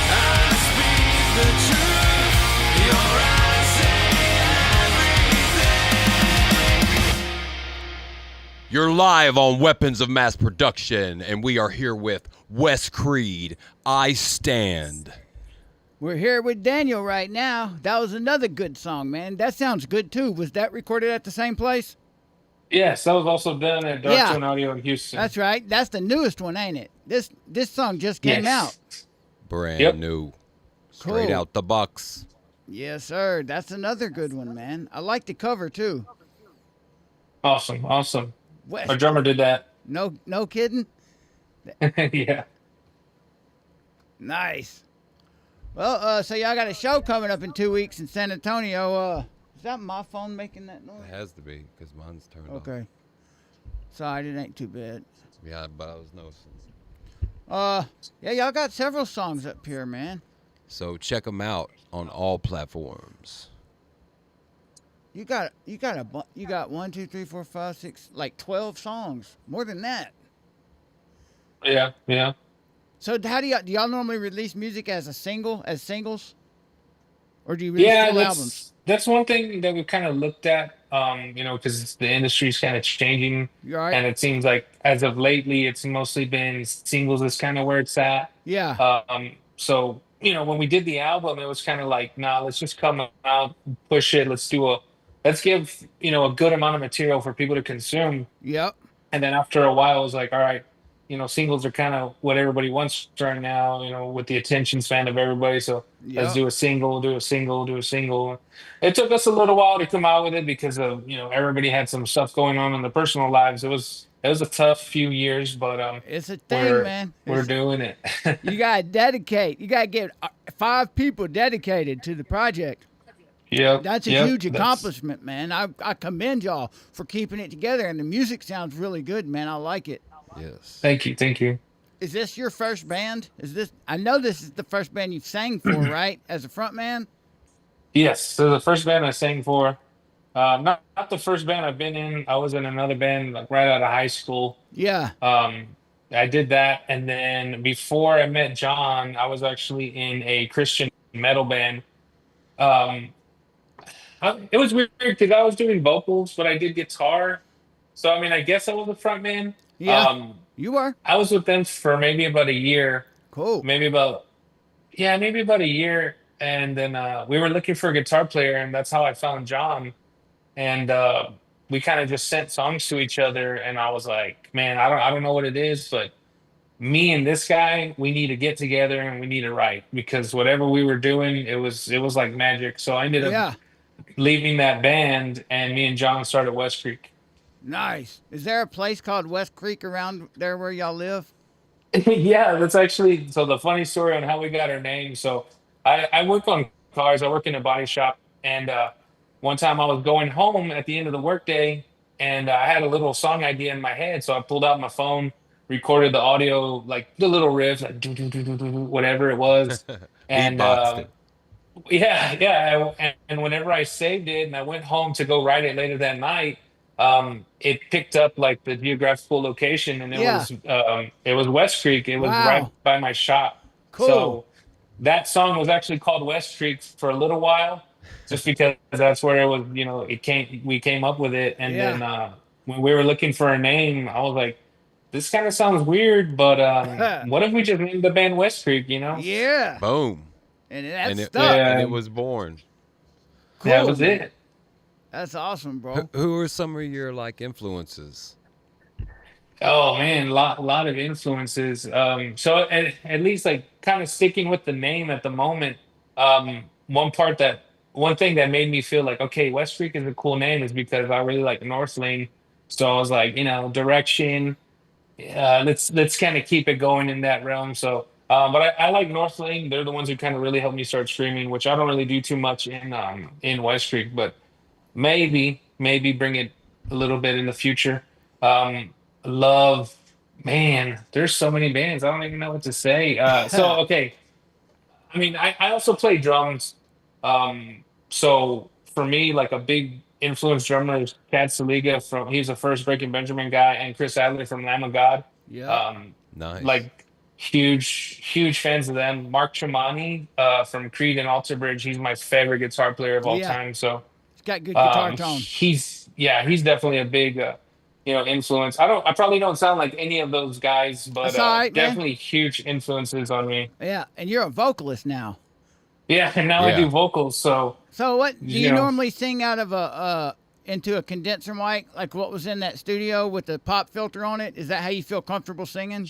I speak the truth. Your eyes say everything. You're live on Weapons of Mass Production, and we are here with Wes Creed. I Stand. We're here with Daniel right now. That was another good song, man. That sounds good too. Was that recorded at the same place? Yes, that was also done at Dark Yeah. Tone Audio in Houston. That's right. That's the newest one, ain't it? This song just came Yes. out. Brand Yep. new. Straight Cool. out the bucks. Yes, sir. That's another good one, man. I like the cover too. Awesome. Awesome. West- Our drummer did that. No kidding. Yeah. Nice. Well, so y'all got a show coming up in 2 weeks in San Antonio. Is that my phone making that It noise? has to be, because mine's turned off. Okay. Sorry, it ain't too bad. Yeah, but I was noticing. Yeah, y'all got several songs up here, man. So check them out on all platforms. You got 1, 2, 3, 4, 5, 6, like 12 songs. More than that. Yeah. Yeah. So how do y'all normally release music as singles? Or do you release Yeah, full albums? that's one thing that we've kind of looked at, because the industry's kind of changing, You all right? and it seems like as of lately, it's mostly been singles is kind of where it's at. Yeah. So when we did the album, it was kind of like, nah, let's just come out, push it, let's give a good amount of material for people to consume, Yep. and then after a while, it was like, all right, singles are kind of what everybody wants right now, with the attention span of everybody. So let's Yep. do a single, do a single, do a single. It took us a little while to come out with it because of, everybody had some stuff going on in their personal lives. It was a tough few years, but It's a thing, man. we're doing it. You gotta dedicate. You gotta get 5 people dedicated to the project. Yep. That's a yep, huge that's- accomplishment, man. I commend y'all for keeping it together, and the music sounds really good, man. I like it. Yes. Thank you. is this your first band? Is this? I know this is the first band you've sang for, right? As a front man. Yes, so the first band I sang for, not the first band I've been in. I was in another band like right out of high school. Yeah. I did that, and then before I met John, I was actually in a Christian metal band. Um, it was weird because I was doing vocals, but I did guitar. So I mean, I guess I was a front man. Yeah. You are. I was with them for maybe about a year, Cool. maybe about a year, and then we were looking for a guitar player, and that's how I found John. And we kind of just sent songs to each other, and I was like, man, I don't know what it is, but me and this guy, we need to get together and we need to write because whatever we were doing, it was like magic. So I ended up Yeah. leaving that band, and me and John started Westcreek. Nice. Is there a place called Westcreek around there where y'all live? Yeah, that's actually so the funny story on how we got our name. So I work on cars. I work in a body shop, and one time I was going home at the end of the workday, and I had a little song idea in my head. So I pulled out my phone, recorded the audio, like the little riff, like whatever it was, and Beatboxed it. yeah. And whenever I saved it and I went home to go write it later that night, it picked up like the geographical location, and Yeah. it was West Creek. It was Wow. right by my shop. Cool. So that song was actually called West Creek for a little while, just because that's where it was. We came up with it, and Yeah. then when we were looking for a name, I was like, this kind of sounds weird, but what if we just named the band West Creek? Yeah. Boom. And that's And it, stuff. Yeah. and it was born. Cool. That was it. That's awesome, bro. Who are some of your like influences? Oh man, lot of influences. So at least like kind of sticking with the name at the moment. One thing that made me feel like okay, West Creek is a cool name is because I really like Northlane. So I was like, direction. Let's kind of keep it going in that realm. So, but I like Northlane. They're the ones who kind of really helped me start streaming, which I don't really do too much in West Creek, but maybe bring it a little bit in the future. Love, man, there's so many bands. I don't even know what to say. So okay, I mean, I also play drums. So for me, like a big influence drummer is Chad Saliga he's the first Breaking Benjamin guy, and Chris Adler from Lamb of God. Yeah. Nice. Like huge fans of them. Mark Tremonti from Creed and Alter Bridge. He's my favorite guitar player of all Yeah. time. So It's got good guitar tone. he's definitely a big influence. I probably don't sound like any of those guys, but That's all right, man. definitely huge influences on me. Yeah. And you're a vocalist now. Yeah, and now I Yeah. do vocals. So So what do you Yeah. normally sing out of into a condenser mic, like what was in that studio with the pop filter on it? Is that how you feel comfortable singing?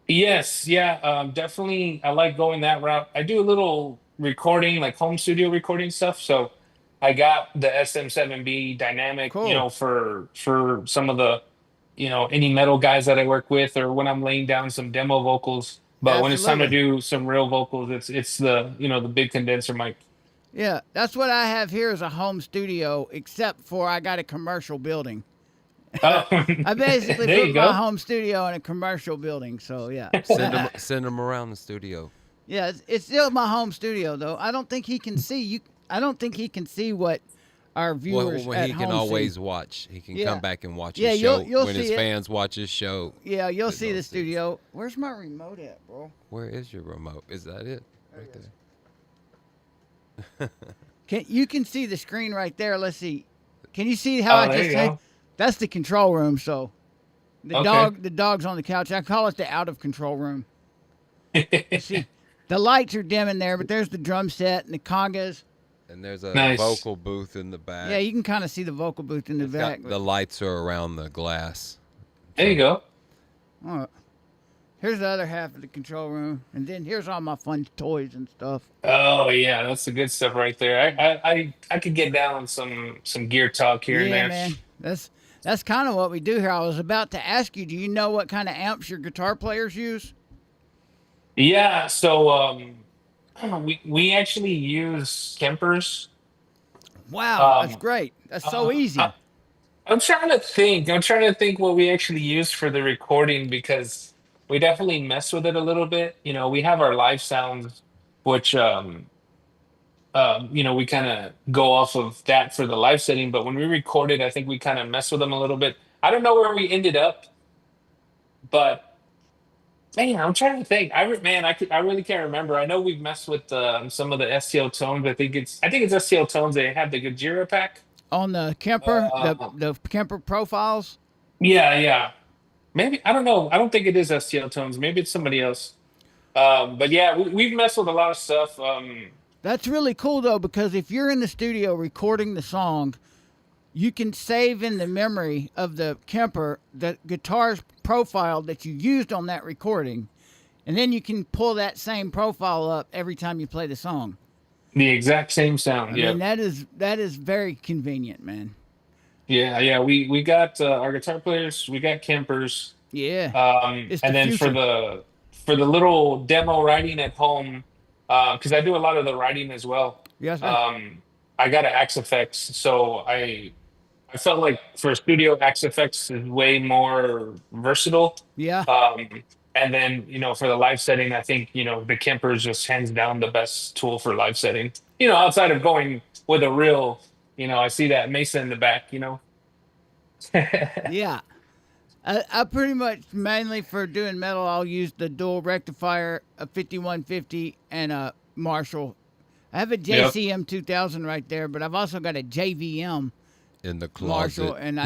yes, yeah, definitely. I like going that route. I do a little recording, like home studio recording stuff. So I got the SM7B dynamic, Cool. for some of the, any metal guys that I work with, or when I'm laying down some demo vocals. But when it's time to Absolutely. do some real vocals, it's the the big condenser mic. Yeah, that's what I have here as a home studio, except for I got a commercial building. Oh, I basically there put you my go. home studio in a commercial building, so yeah. Send them around the studio. Yeah, it's still my home studio though. I don't think he can see you. I don't think he can see what our Well, viewers when at he home can always see. watch. He can Yeah. come back and watch Yeah, his you'll- show you'll when his see it. fans watch his show. Yeah, you'll There's see no the seats. studio. Where's my remote at, bro? Where is your remote? Is that it? Right there. You can see the screen right there. Let's see. Can you see how Oh, I there just you said? go. That's the control room. So the Okay. dog's on the couch. I call it the out of control room. See, the lights are dim in there, but there's the drum set and the congas. And there's a Nice. vocal booth in the back. Yeah, you can kind of see the vocal booth in the It's got- back. the lights are around the glass. There you go. All right. Here's the other half of the control room, and then here's all my fun toys and stuff. Oh yeah, that's the good stuff right there. I could get down on some gear talk here and Yeah, there. man. That's kind of what we do here. I was about to ask you, do you know what kind of amps your guitar players use? Yeah, so we actually use Kempers. Wow, Um, that's great. That's so uh, easy. I- I'm trying to think. I'm trying to think what we actually used for the recording because we definitely mess with it a little bit. You know, we have our live sounds, which you know, we kind of go off of that for the live setting. But when we recorded, I think we kind of mess with them a little bit. I don't know where we ended up, but man, I'm trying to think. I really can't remember. I know we've messed with some of the STL tones. I think it's STL tones. They have the Gojira pack. On the Kemper, Uh, the Kemper profiles. Yeah, yeah. Maybe I don't know. I don't think it is STL tones. Maybe it's somebody else. But yeah, we've messed with a lot of stuff. That's really cool though, because if you're in the studio recording the song, you can save in the memory of the Kemper the guitar's profile that you used on that recording, and then you can pull that same profile up every time you play the song. The exact same sound. I Yeah. mean, that is very convenient, man. Yeah, yeah. We got our guitar players. We got campers. Yeah. It's And the then future. for the little demo writing at home, because I do a lot of the writing as well. Yes, sir. I got an Axe Effects, so I felt like for studio, Axe Effects is way more versatile. Yeah. And then, you know, for the live setting, I think, you know, the Kemper is just hands down the best tool for live setting. You know, outside of going with a real, you know, I see that Mesa in the back, you know. Yeah. I pretty much mainly for doing metal, I'll use the dual rectifier, a 5150, and a Marshall. I have a Yep. JCM 2000 right there, but I've also got a JVM In the Marshall, closet. and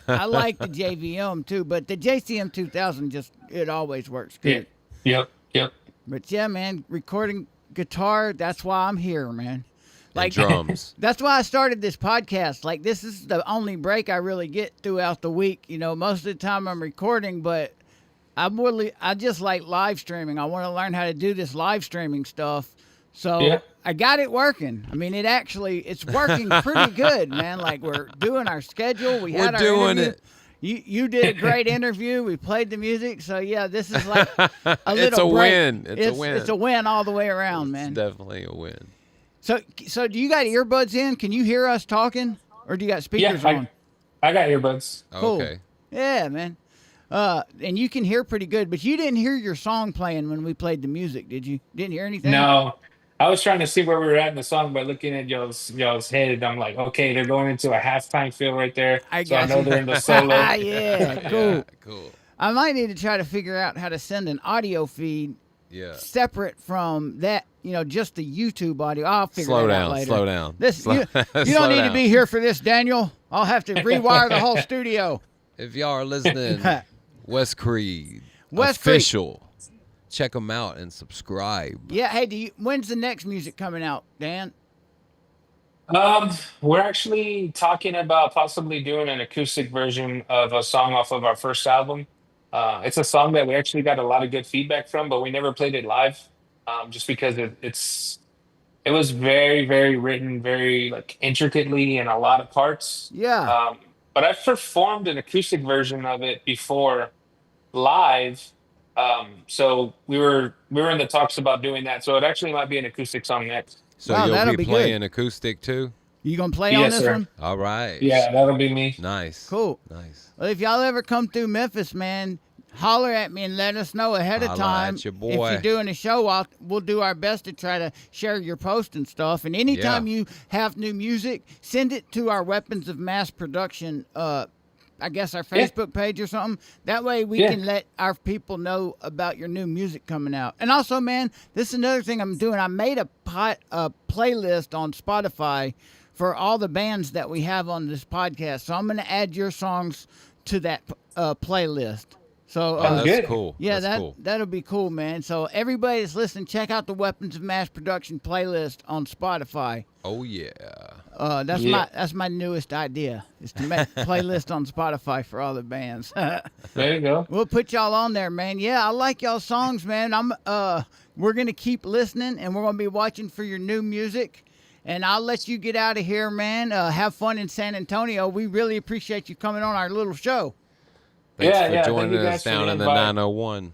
I like the JVM too, but the JCM 2000 it always works Yeah. good. Yep. Yep. But yeah, man, recording guitar, that's why I'm here, man. And drums. That's why I started this podcast. Like, this is the only break I really get throughout the week. You know, most of the time I'm recording, but I just like live streaming. I want to learn how to do this live streaming stuff. So Yeah. I got it working. I mean, it's working pretty good, man. Like, we're doing our schedule. We had We're our doing interview. it. You did a great interview. We played the music. So yeah, this is like a little It's a break. win. It's a win. It's a win all the way around, It's man. definitely a win. So do you got earbuds in? Can you hear us talking, or do you got Yeah. speakers on? I got earbuds. Cool. Okay. Yeah, man. And you can hear pretty good, but you didn't hear your song playing when we played the music, did you? Didn't hear anything? No, I was trying to see where we were at in the song by looking at y'all's head. I'm like, okay, they're going into a halftime feel right there. I So I got know you. they're in the solo. Yeah, cool. Yeah, cool. I might need to try to figure out how to send an audio feed Yeah. separate from that, just the YouTube audio. I'll figure Slow that out down. later. Slow down. This Slow- you slow don't need to down. be here for this, Daniel. I'll have to rewire the whole studio. If y'all are listening, Westcreed Westcreek. official. Check them out and subscribe. Yeah, hey, when's the next music coming out, Dan? We're actually talking about possibly doing an acoustic version of a song off of our first album. It's a song that we actually got a lot of good feedback from, but we never played it live, just because it was very, very written, very like intricately in a lot of parts. Yeah. But I've performed an acoustic version of it before live. So we were in the talks about doing that. So it actually might be an acoustic song next. So Wow, you'll that'll be be good. playing acoustic too? You gonna play on Yes, this sir. one? All right. Yeah, that'll be me. Nice. Cool. Nice. Well, if y'all ever come through Memphis, man, holler at me and let us know ahead of Holla time. at your If boy. you're doing a show, we'll do our best to try to share your post and stuff. And anytime you have new music, send it to our Weapons of Mass Production, I guess our Facebook page or something. That way we can let our people know about your new music coming out. And also, man, this is another thing I'm doing. I made a playlist on Spotify for all the bands that we have on this podcast. So I'm going to add your songs to that playlist. So Oh, that's good. cool. yeah, that's cool. that'll be cool, man. So everybody that's listening, check out the Weapons of Mass Production playlist on Spotify. Oh yeah. That's my newest idea, is to make a playlist on Spotify for all the bands. There you go. We'll put y'all on there, man. Yeah, I like y'all songs, man. We're gonna keep listening, and we're gonna be watching for your new music. And I'll let you get out of here, man. Have fun in San Antonio. We really appreciate you coming on our little show. Thanks Yeah, for yeah, joining thank you us guys for down the in the invite. 901.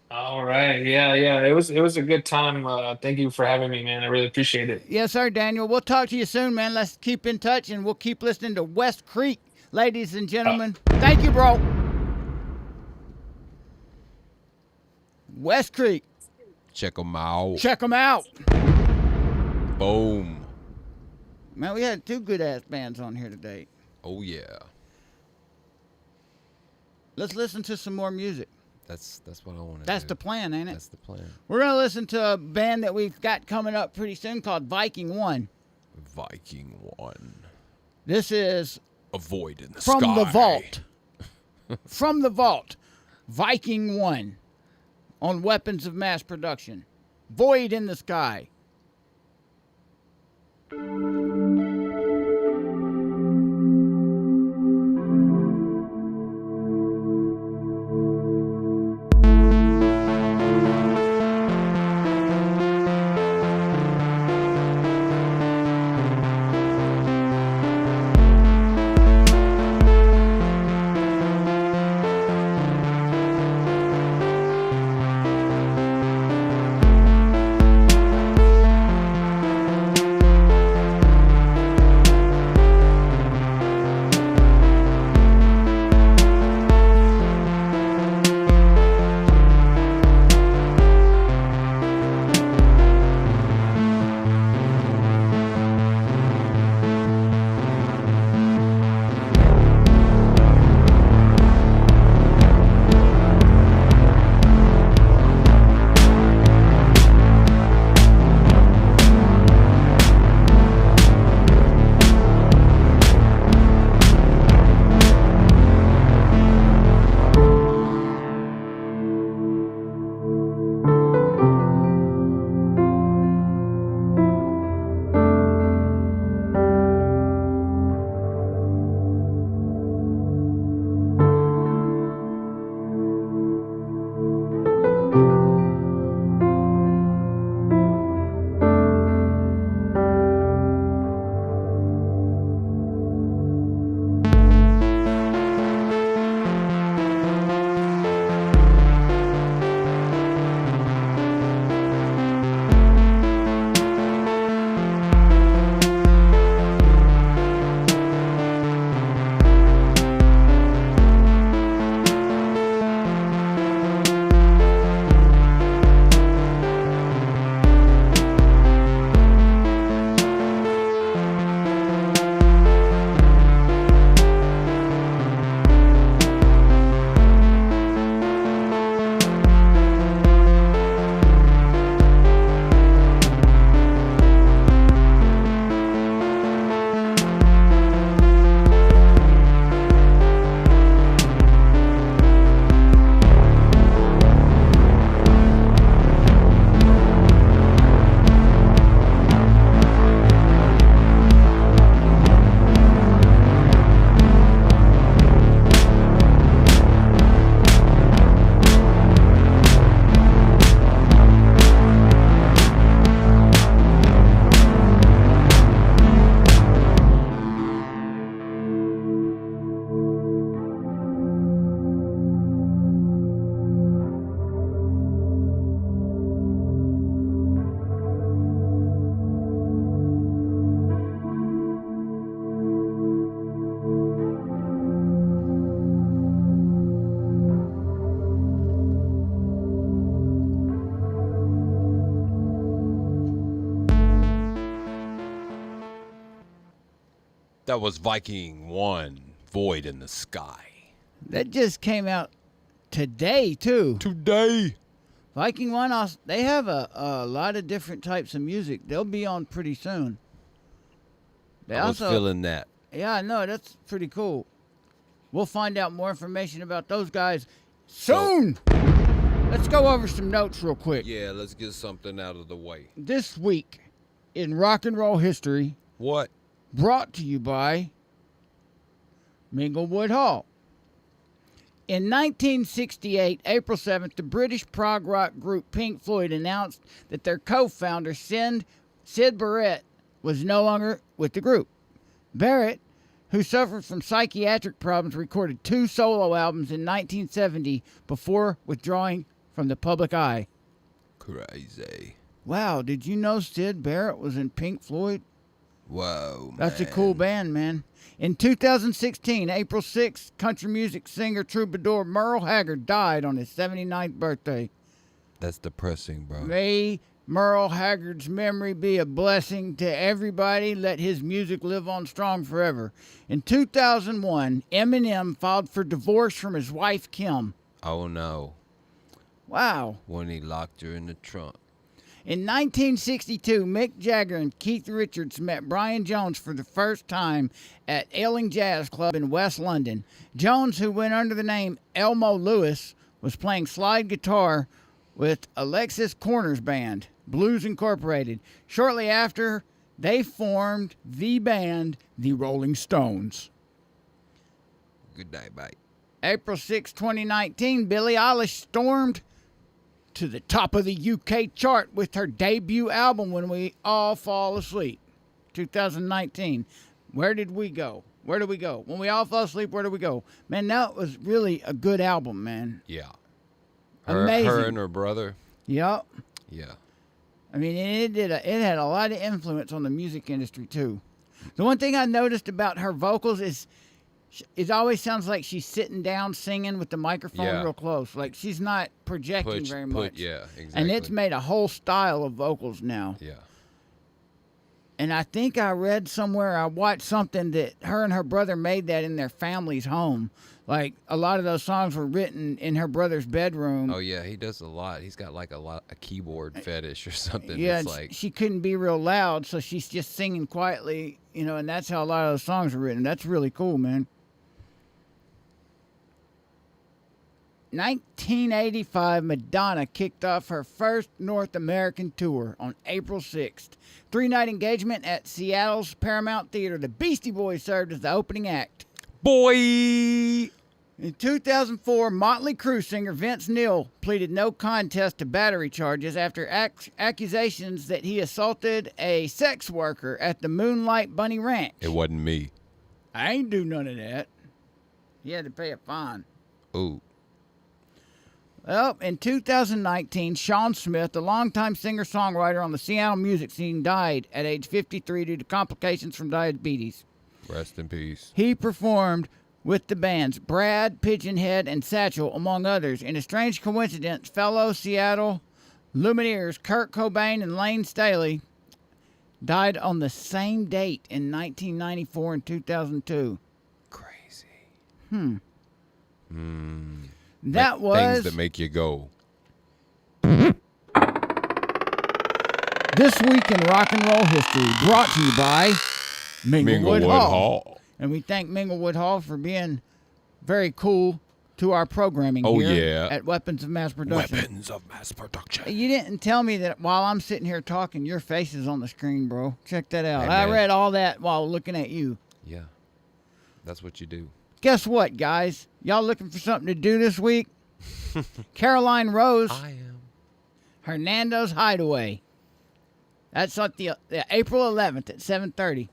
All right. Yeah, yeah. It was a good time. Thank you for having me, man. I really appreciate it. Yes, sir, Daniel. We'll talk to you soon, man. Let's keep in touch, and we'll keep listening to Westcreek, ladies and gentlemen. Thank you, bro. Westcreek. Check them out. Check them out. Boom. Man, we had 2 good-ass bands on here today. Oh, yeah. Let's listen to some more music. That's what I want to do. That's the plan, ain't it? That's the plan. We're going to listen to a band that we've got coming up pretty soon called Viking One. Viking One. This is Avoid in the From Sky. the Vault. From the Vault. Viking One. On Weapons of Mass Production. Void in the Sky. That was Viking One, Void in the Sky. That just came out today, too. Today. Viking One, they have a lot of different types of music. They'll be on pretty soon. They I was feeling that. Yeah, I know. That's pretty cool. We'll find out more information about those guys soon. Let's go over some notes real quick. Yeah, let's get something out of the way. This week in rock and roll history, What? brought to you by Minglewood Hall. In 1968, April 7th, the British prog rock group Pink Floyd announced that their co-founder, Sid Barrett, was no longer with the group. Barrett, who suffered from psychiatric problems, recorded 2 solo albums in 1970 before withdrawing from the public eye. Crazy. Wow, did you know Sid Barrett was in Pink Floyd? Whoa, That's a man. cool band, man. In 2016, April 6th, country music singer troubadour Merle Haggard died on his 79th birthday. That's depressing, bro. May Merle Haggard's memory be a blessing to everybody. Let his music live on strong forever. In 2001, Eminem filed for divorce from his wife, Kim. Oh, no. Wow. When he locked her in the trunk. In 1962, Mick Jagger and Keith Richards met Brian Jones for the first time at Ealing Jazz Club in West London. Jones, who went under the name Elmo Lewis, was playing slide guitar with Alexis Corner's band, Blues Incorporated. Shortly after, they formed the band, the Rolling Stones. Good night, bye. April 6, 2019, Billie Eilish stormed to the top of the UK chart with her debut album, When We All Fall Asleep, 2019. Where did we go? Where did we go? When We All Fall Asleep, where did we go? Man, that was really a good album, man. Yeah. Amazing. Her and her brother. Yep. Yeah. I mean, it had a lot of influence on the music industry, too. The one thing I noticed about her vocals is it always sounds like she's sitting down singing with the microphone real close. Like she's not projecting very much. Yeah, exactly. And it's made a whole style of vocals now. Yeah. And I think I read somewhere, I watched something that her and her brother made that in their family's home. Like a lot of those songs were written in her brother's bedroom. Oh yeah, he does a lot. He's got like a keyboard fetish or something. Yeah, it's like she couldn't be real loud, so she's just singing quietly, and that's how a lot of those songs are written. That's really cool, man. 1985, Madonna kicked off her first North American tour on April 6th. 3-night engagement at Seattle's Paramount Theater. The Beastie Boys served as the opening act. boy. In 2004, Motley Crue singer Vince Neil pleaded no contest to battery charges after accusations that he assaulted a sex worker at the Moonlight Bunny Ranch. It wasn't me. I ain't do none of that. He had to pay a fine. Ooh. Well, in 2019, Sean Smith, a longtime singer-songwriter on the Seattle music scene, died at age 53 due to complications from diabetes. Rest in peace. He performed with the bands Brad, Pigeonhead, and Satchel, among others. In a strange coincidence, fellow Seattle Lumineers Kurt Cobain and Lane Staley died on the same date in 1994 and 2002. Crazy. That was Things that make you go. This Week in Rock and Roll History, brought to you by Minglewood Hall. And we thank Minglewood Hall for being very cool to our programming here at Weapons of Mass Production. Weapons of Mass Production. You didn't tell me that while I'm sitting here talking, your face is on the screen, bro. Check that out. Hey, I man. read all that while looking at you. Yeah. That's what you do. Guess what, guys? Y'all looking for something to do this week? Caroline Rose, I am. Hernando's Hideaway. That's on the April 11th at 7:30.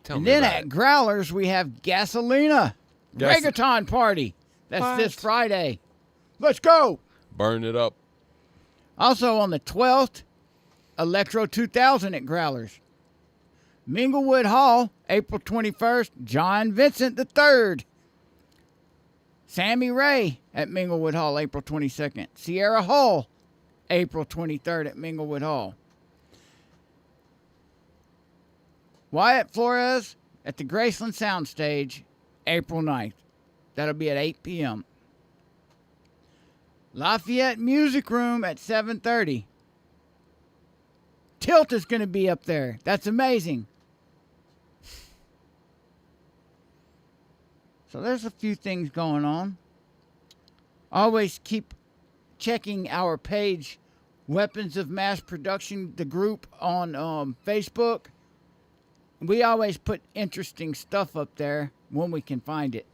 Tell And me then about at it. Growlers, we have Gasolina Reggaeton Party. That's this Friday. Let's go. Burn it up. Also on the 12th, Electro 2000 at Growlers. Minglewood Hall, April 21st, John Vincent III. Sammy Ray at Minglewood Hall, April 22nd. Sierra Hull, April 23rd at Minglewood Hall. Wyatt Flores at the Graceland Soundstage, April 9th. That'll be at 8 p.m. Lafayette Music Room at 7:30. Tilt is going to be up there. That's amazing. So there's a few things going on. Always keep checking our page, Weapons of Mass Production, the group on Facebook. We always put interesting stuff up there when we can find it.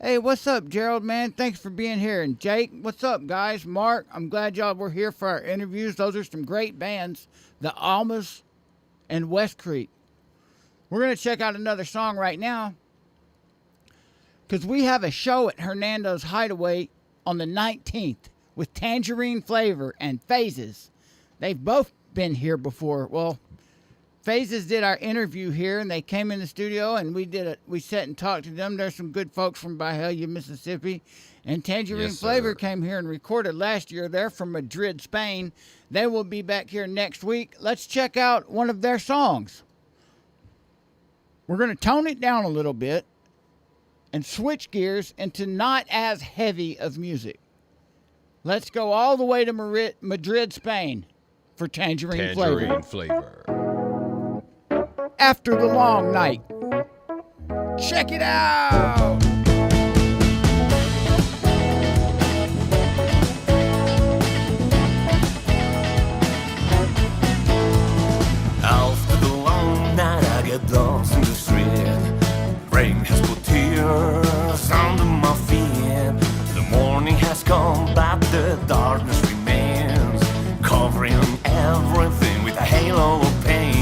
Hey, what's up, Gerald, man? Thanks for being here. And Jake, what's up, guys? Mark, I'm glad y'all were here for our interviews. Those are some great bands, the Almas and Westcreek. We're going to check out another song right now because we have a show at Hernando's Hideaway on the 19th with Tangerine Flavor and Phases. They've both been here before. Well, Phases did our interview here, and they came in the studio, and we sat and talked to them. There's some good folks from Byhalia, Mississippi, and Tangerine Yes, Flavor sir. came here and recorded last year. They're from Madrid, Spain. They will be back here next week. Let's check out one of their songs. We're going to tone it down a little bit and switch gears into not as heavy of music. Let's go all the way to Madrid, Spain for Tangerine Flavor. Tangerine Flavor. After the long night. Check it out! After the long night, I get lost in the street. Rain has put tears under my feet. The morning has come, but the darkness remains, covering everything with a halo of pain.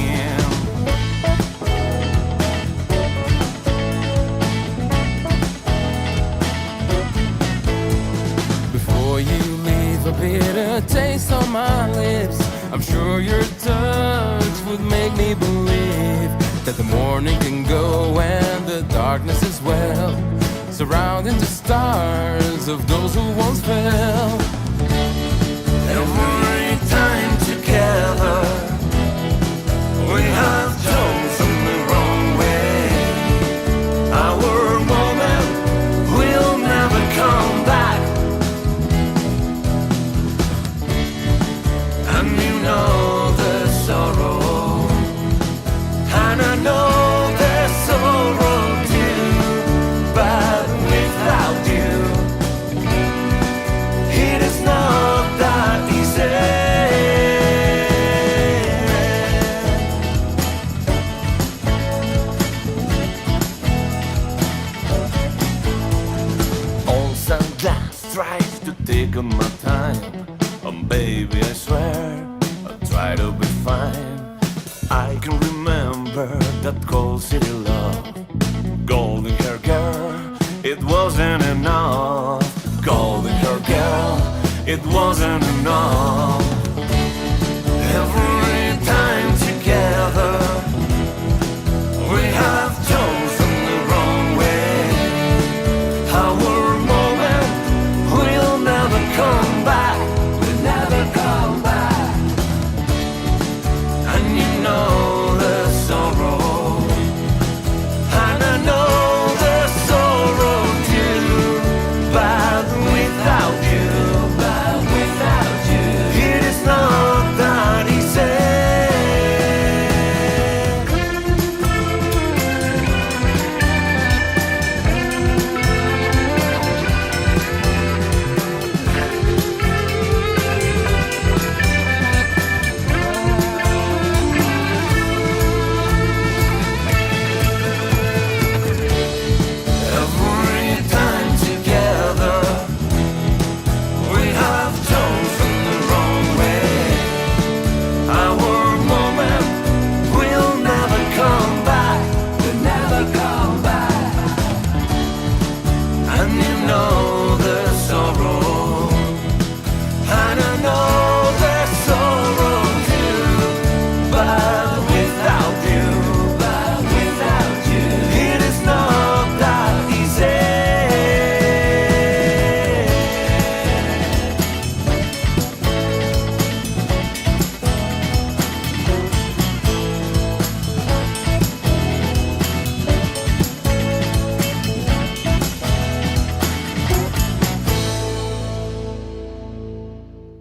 Before you leave, a bitter taste on my lips. I'm sure your touch would make me believe that the morning can go and the darkness as well, surrounding the stars of those who once fell. Every time together we have chosen the wrong way. Our moment will never come back. And you know the sorrow, and I know the sorrow too, but without you, it is not that easy. All sunglass tries to take on my time. Baby, I swear I'll try to be fine. I can remember that cold city love. Golden hair girl, it wasn't enough. Golden hair girl, it wasn't enough. Every time together we have chosen the wrong way. Our moment will never come back. Never come back. And you know the sorrow, and I know the sorrow too, but without you, it is not that easy. Every time together we have chosen the wrong way. Our moment will never come back. Will never come back. And you know the sorrow, and I know the sorrow too, but without you, it is not that easy.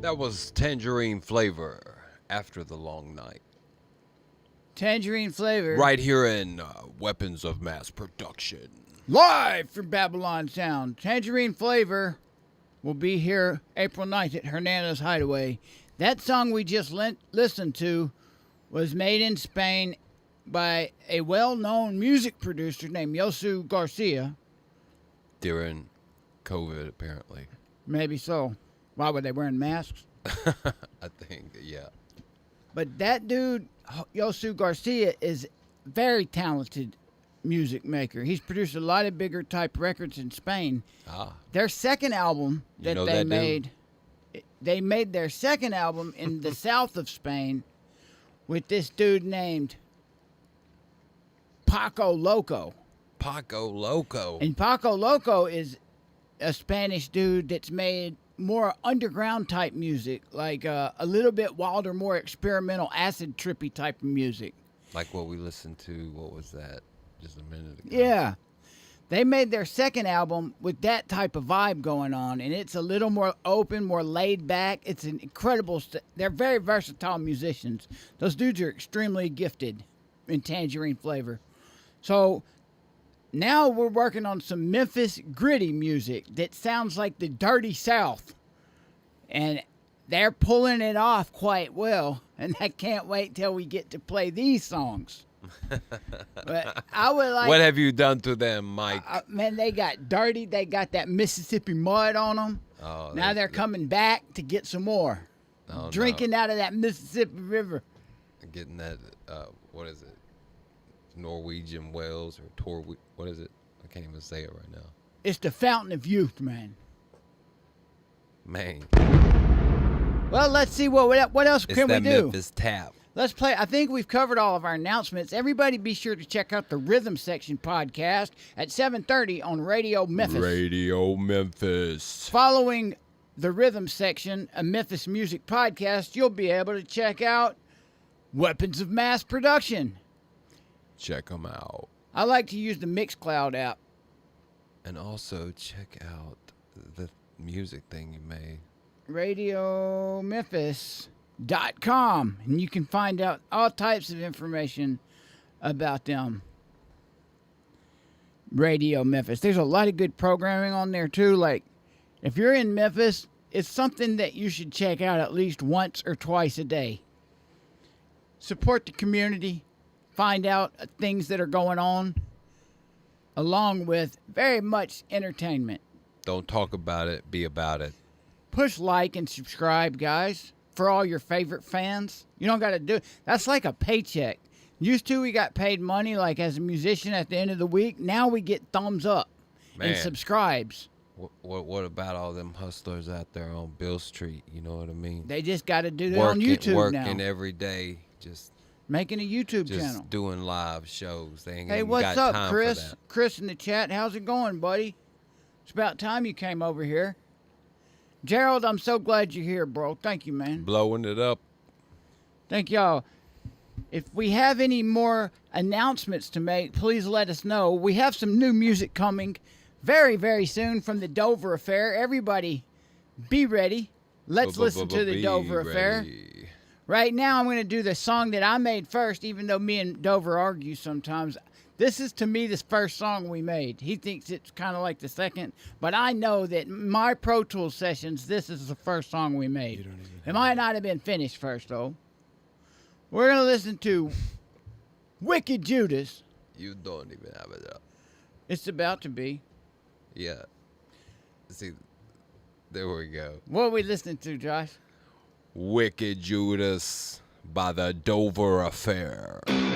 That was Tangerine Flavor, After the Long Night. Tangerine Flavor. Right here in Weapons of Mass Production. Live from Babbylon Sound. Tangerine Flavor will be here April 9th at Hernandez Hideaway. That song we just listened to was made in Spain by a well-known music producer named Josu Garcia. During COVID, apparently. Maybe so. Why were they wearing masks? I think, yeah. But that dude, Josu Garcia, is very talented music maker. He's produced a lot of bigger type records in Spain. Ah. Their second album You know they that dude? made, they made their second album in the south of Spain with this dude named Paco Loco. Paco Loco. And Paco Loco is a Spanish dude that's made more underground type music, like a little bit wilder, more experimental, acid trippy type of music. Like what we listened to, what was that? Just a minute ago. Yeah. They made their second album with that type of vibe going on, and it's a little more open, more laid back. It's an incredible... They're very versatile musicians. Those dudes are extremely gifted in tangerine flavor. So now we're working on some Memphis gritty music that sounds like the Dirty South. And they're pulling it off quite well, and I can't wait till we get to play these songs. But I would like... What have you done to them, Mike? Man, they got dirty. They got that Mississippi mud on them. Oh, now they're coming back to get some more. Oh, Drinking out of that Mississippi River. Getting that, what is it? Norwegian Wells or what is it? I can't even say it right now. It's the fountain of youth, man. Man. Well, let's see what else It's can we that do. Memphis tap. Let's play. I think we've covered all of our announcements. Everybody be sure to check out the Rhythm Section podcast at 7:30 on Radio Memphis. Radio Memphis. Following the Rhythm Section, a Memphis music podcast, you'll be able to check out Weapons of Mass Production. Check them out. I like to use the Mixcloud app. And also check out the music thing you made. RadioMemphis.com, and you can find out all types of information about them. Radio Memphis. There's a lot of good programming on there too. Like, if you're in Memphis, it's something that you should check out at least once or twice a day. Support the community, find out things that are going on, along with very much entertainment. Don't talk about it, be about it. Push like and subscribe, guys, for all your favorite fans. You don't got to do it. That's like a paycheck. Used to, we got paid money like as a musician at the end of the week. Now we get thumbs up and Man. subscribes. What about all them hustlers out there on Bill Street? You know what I mean? They just got to do it on YouTube working now. every day, just Making a YouTube channel. doing live shows. They ain't Hey, even what's got up, time Chris? for that. Chris in the chat. How's it going, buddy? It's about time you came over here. Gerald, I'm so glad you're here, bro. Thank you, man. Blowing it up. Thank y'all. If we have any more announcements to make, please let us know. We have some new music coming very, very soon from the Dover Affair. Everybody, be ready. Let's listen to the Dover Affair. Right now, I'm going to do the song that I made first, even though me and Dover argue sometimes. This is, to me, the first song we made. He thinks it's kind of like the second, but I know that my Pro Tools sessions, this is the first song we made. It might not have been finished first, though. We're going to listen to Wicked Judas. You don't even have it up. It's about to be. Yeah. See, there we go. What are we listening to, Josh? Wicked Judas by the Dover Affair. Wicked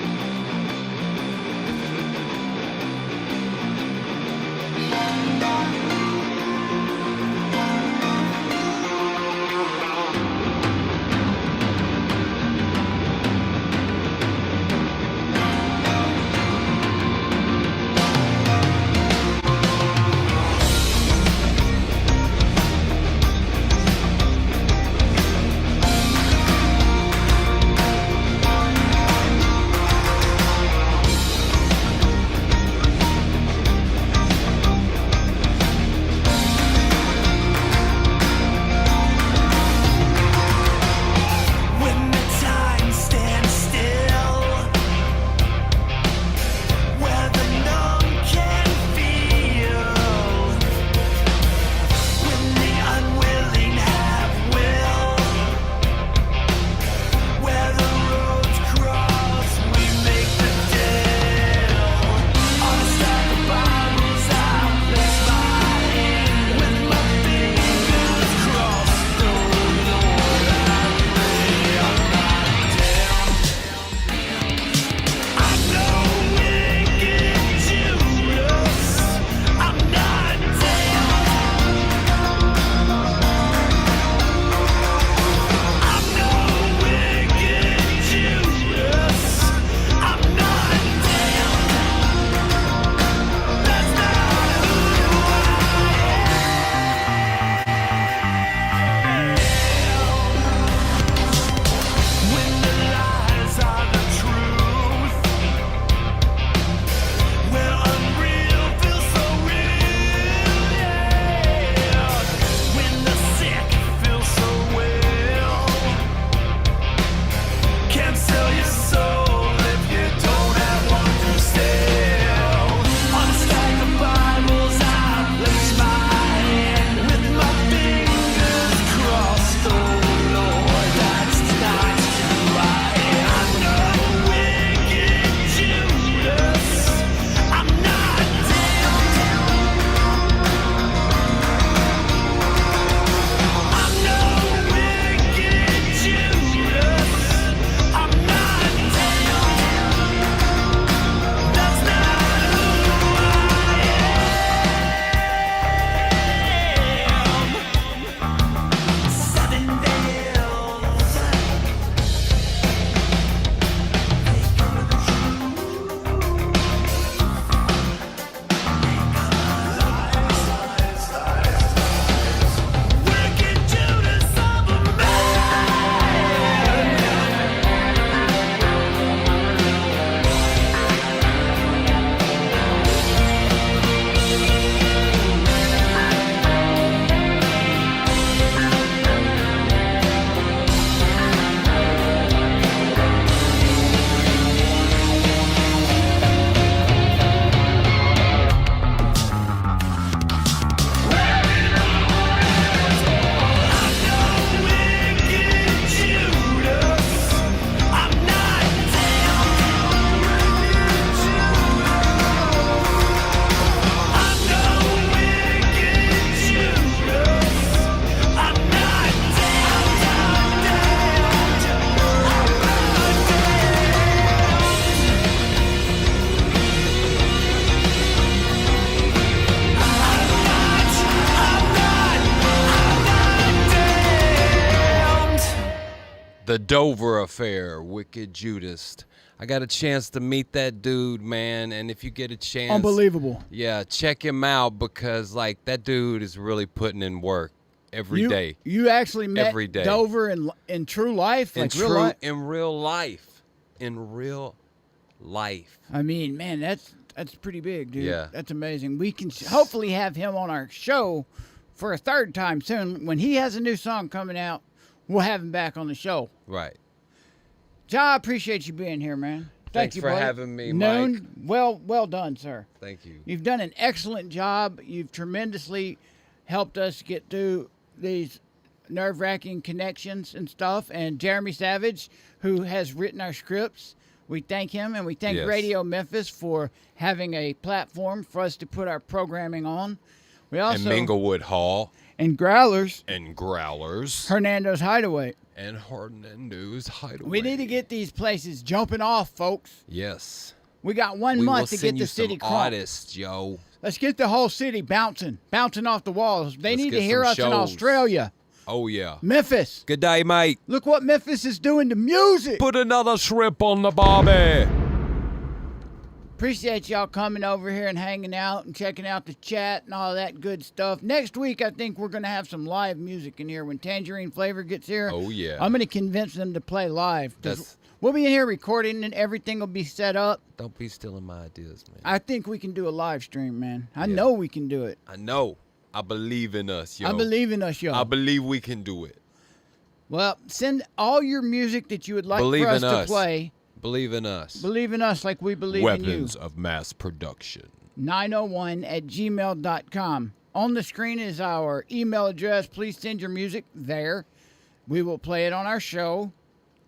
Dover affair, Wicked Judas. I got a chance to meet that dude, man, and if you get a chance, Unbelievable. yeah, check him out because like that dude is really putting in work every day. You actually met Every day. Dover in true life, In like real life. in real life. In real life. I mean, man, that's pretty big, dude. Yeah. That's amazing. We can hopefully have him on our show for a third time soon. When he has a new song coming out, we'll have him back on the show. Right. Ja, I appreciate you being here, man. Thanks you for buddy. having me, Noon. Mike. Well done, sir. Thank you. You've done an excellent job. You've tremendously helped us get through these nerve-wracking connections and stuff. And Jeremy Savage, who has written our scripts, we thank him, and we thank Yes. Radio Memphis for having a platform for us to put our programming on. We also And Minglewood Hall. and Growlers, And Growlers. Hernando's Hideaway. And Hernando's Hideaway. We need to get these places jumping off, folks. Yes. We got 1 We will month to send get you the city some crunk. artists, yo. Let's get the whole city bouncing off the walls. They Let's need get to hear some us in shows. Australia. Oh, yeah. Memphis. Good day, mate. Look what Memphis is doing to music. Put another shrimp on the barbie. Appreciate y'all coming over here and hanging out and checking out the chat and all that good stuff. Next week, I think we're going to have some live music in here when Tangerine Flavor gets here. Oh, yeah. I'm going to convince them to play live. That's- We'll be in here recording and everything will be set up. Don't be stealing my ideas, man. I think we can do a live stream, man. I know we can do it. I know. I believe in us, yo. I believe in us, y'all. I believe we can do it. Well, send all your music that you would like Believe for us in to us. play. Believe in us. Believe in us like we believe Weapons in you. of mass production. 901@gmail.com. On the screen is our email address. Please send your music there. We will play it on our show,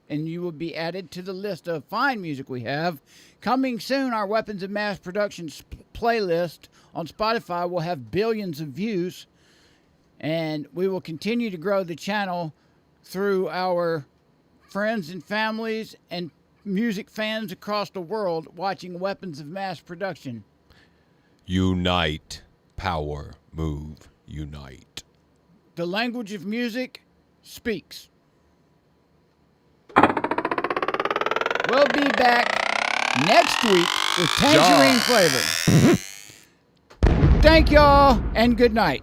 and you will be added to the list of fine music we have. Coming soon, our Weapons of Mass Production playlist on Spotify will have billions of views, and we will continue to grow the channel through our friends and families and music fans across the world watching Weapons of Mass Production. Unite. Power. Move. Unite. The language of music speaks. We'll be back next week with Tangerine Flavor. Thank y'all and good night.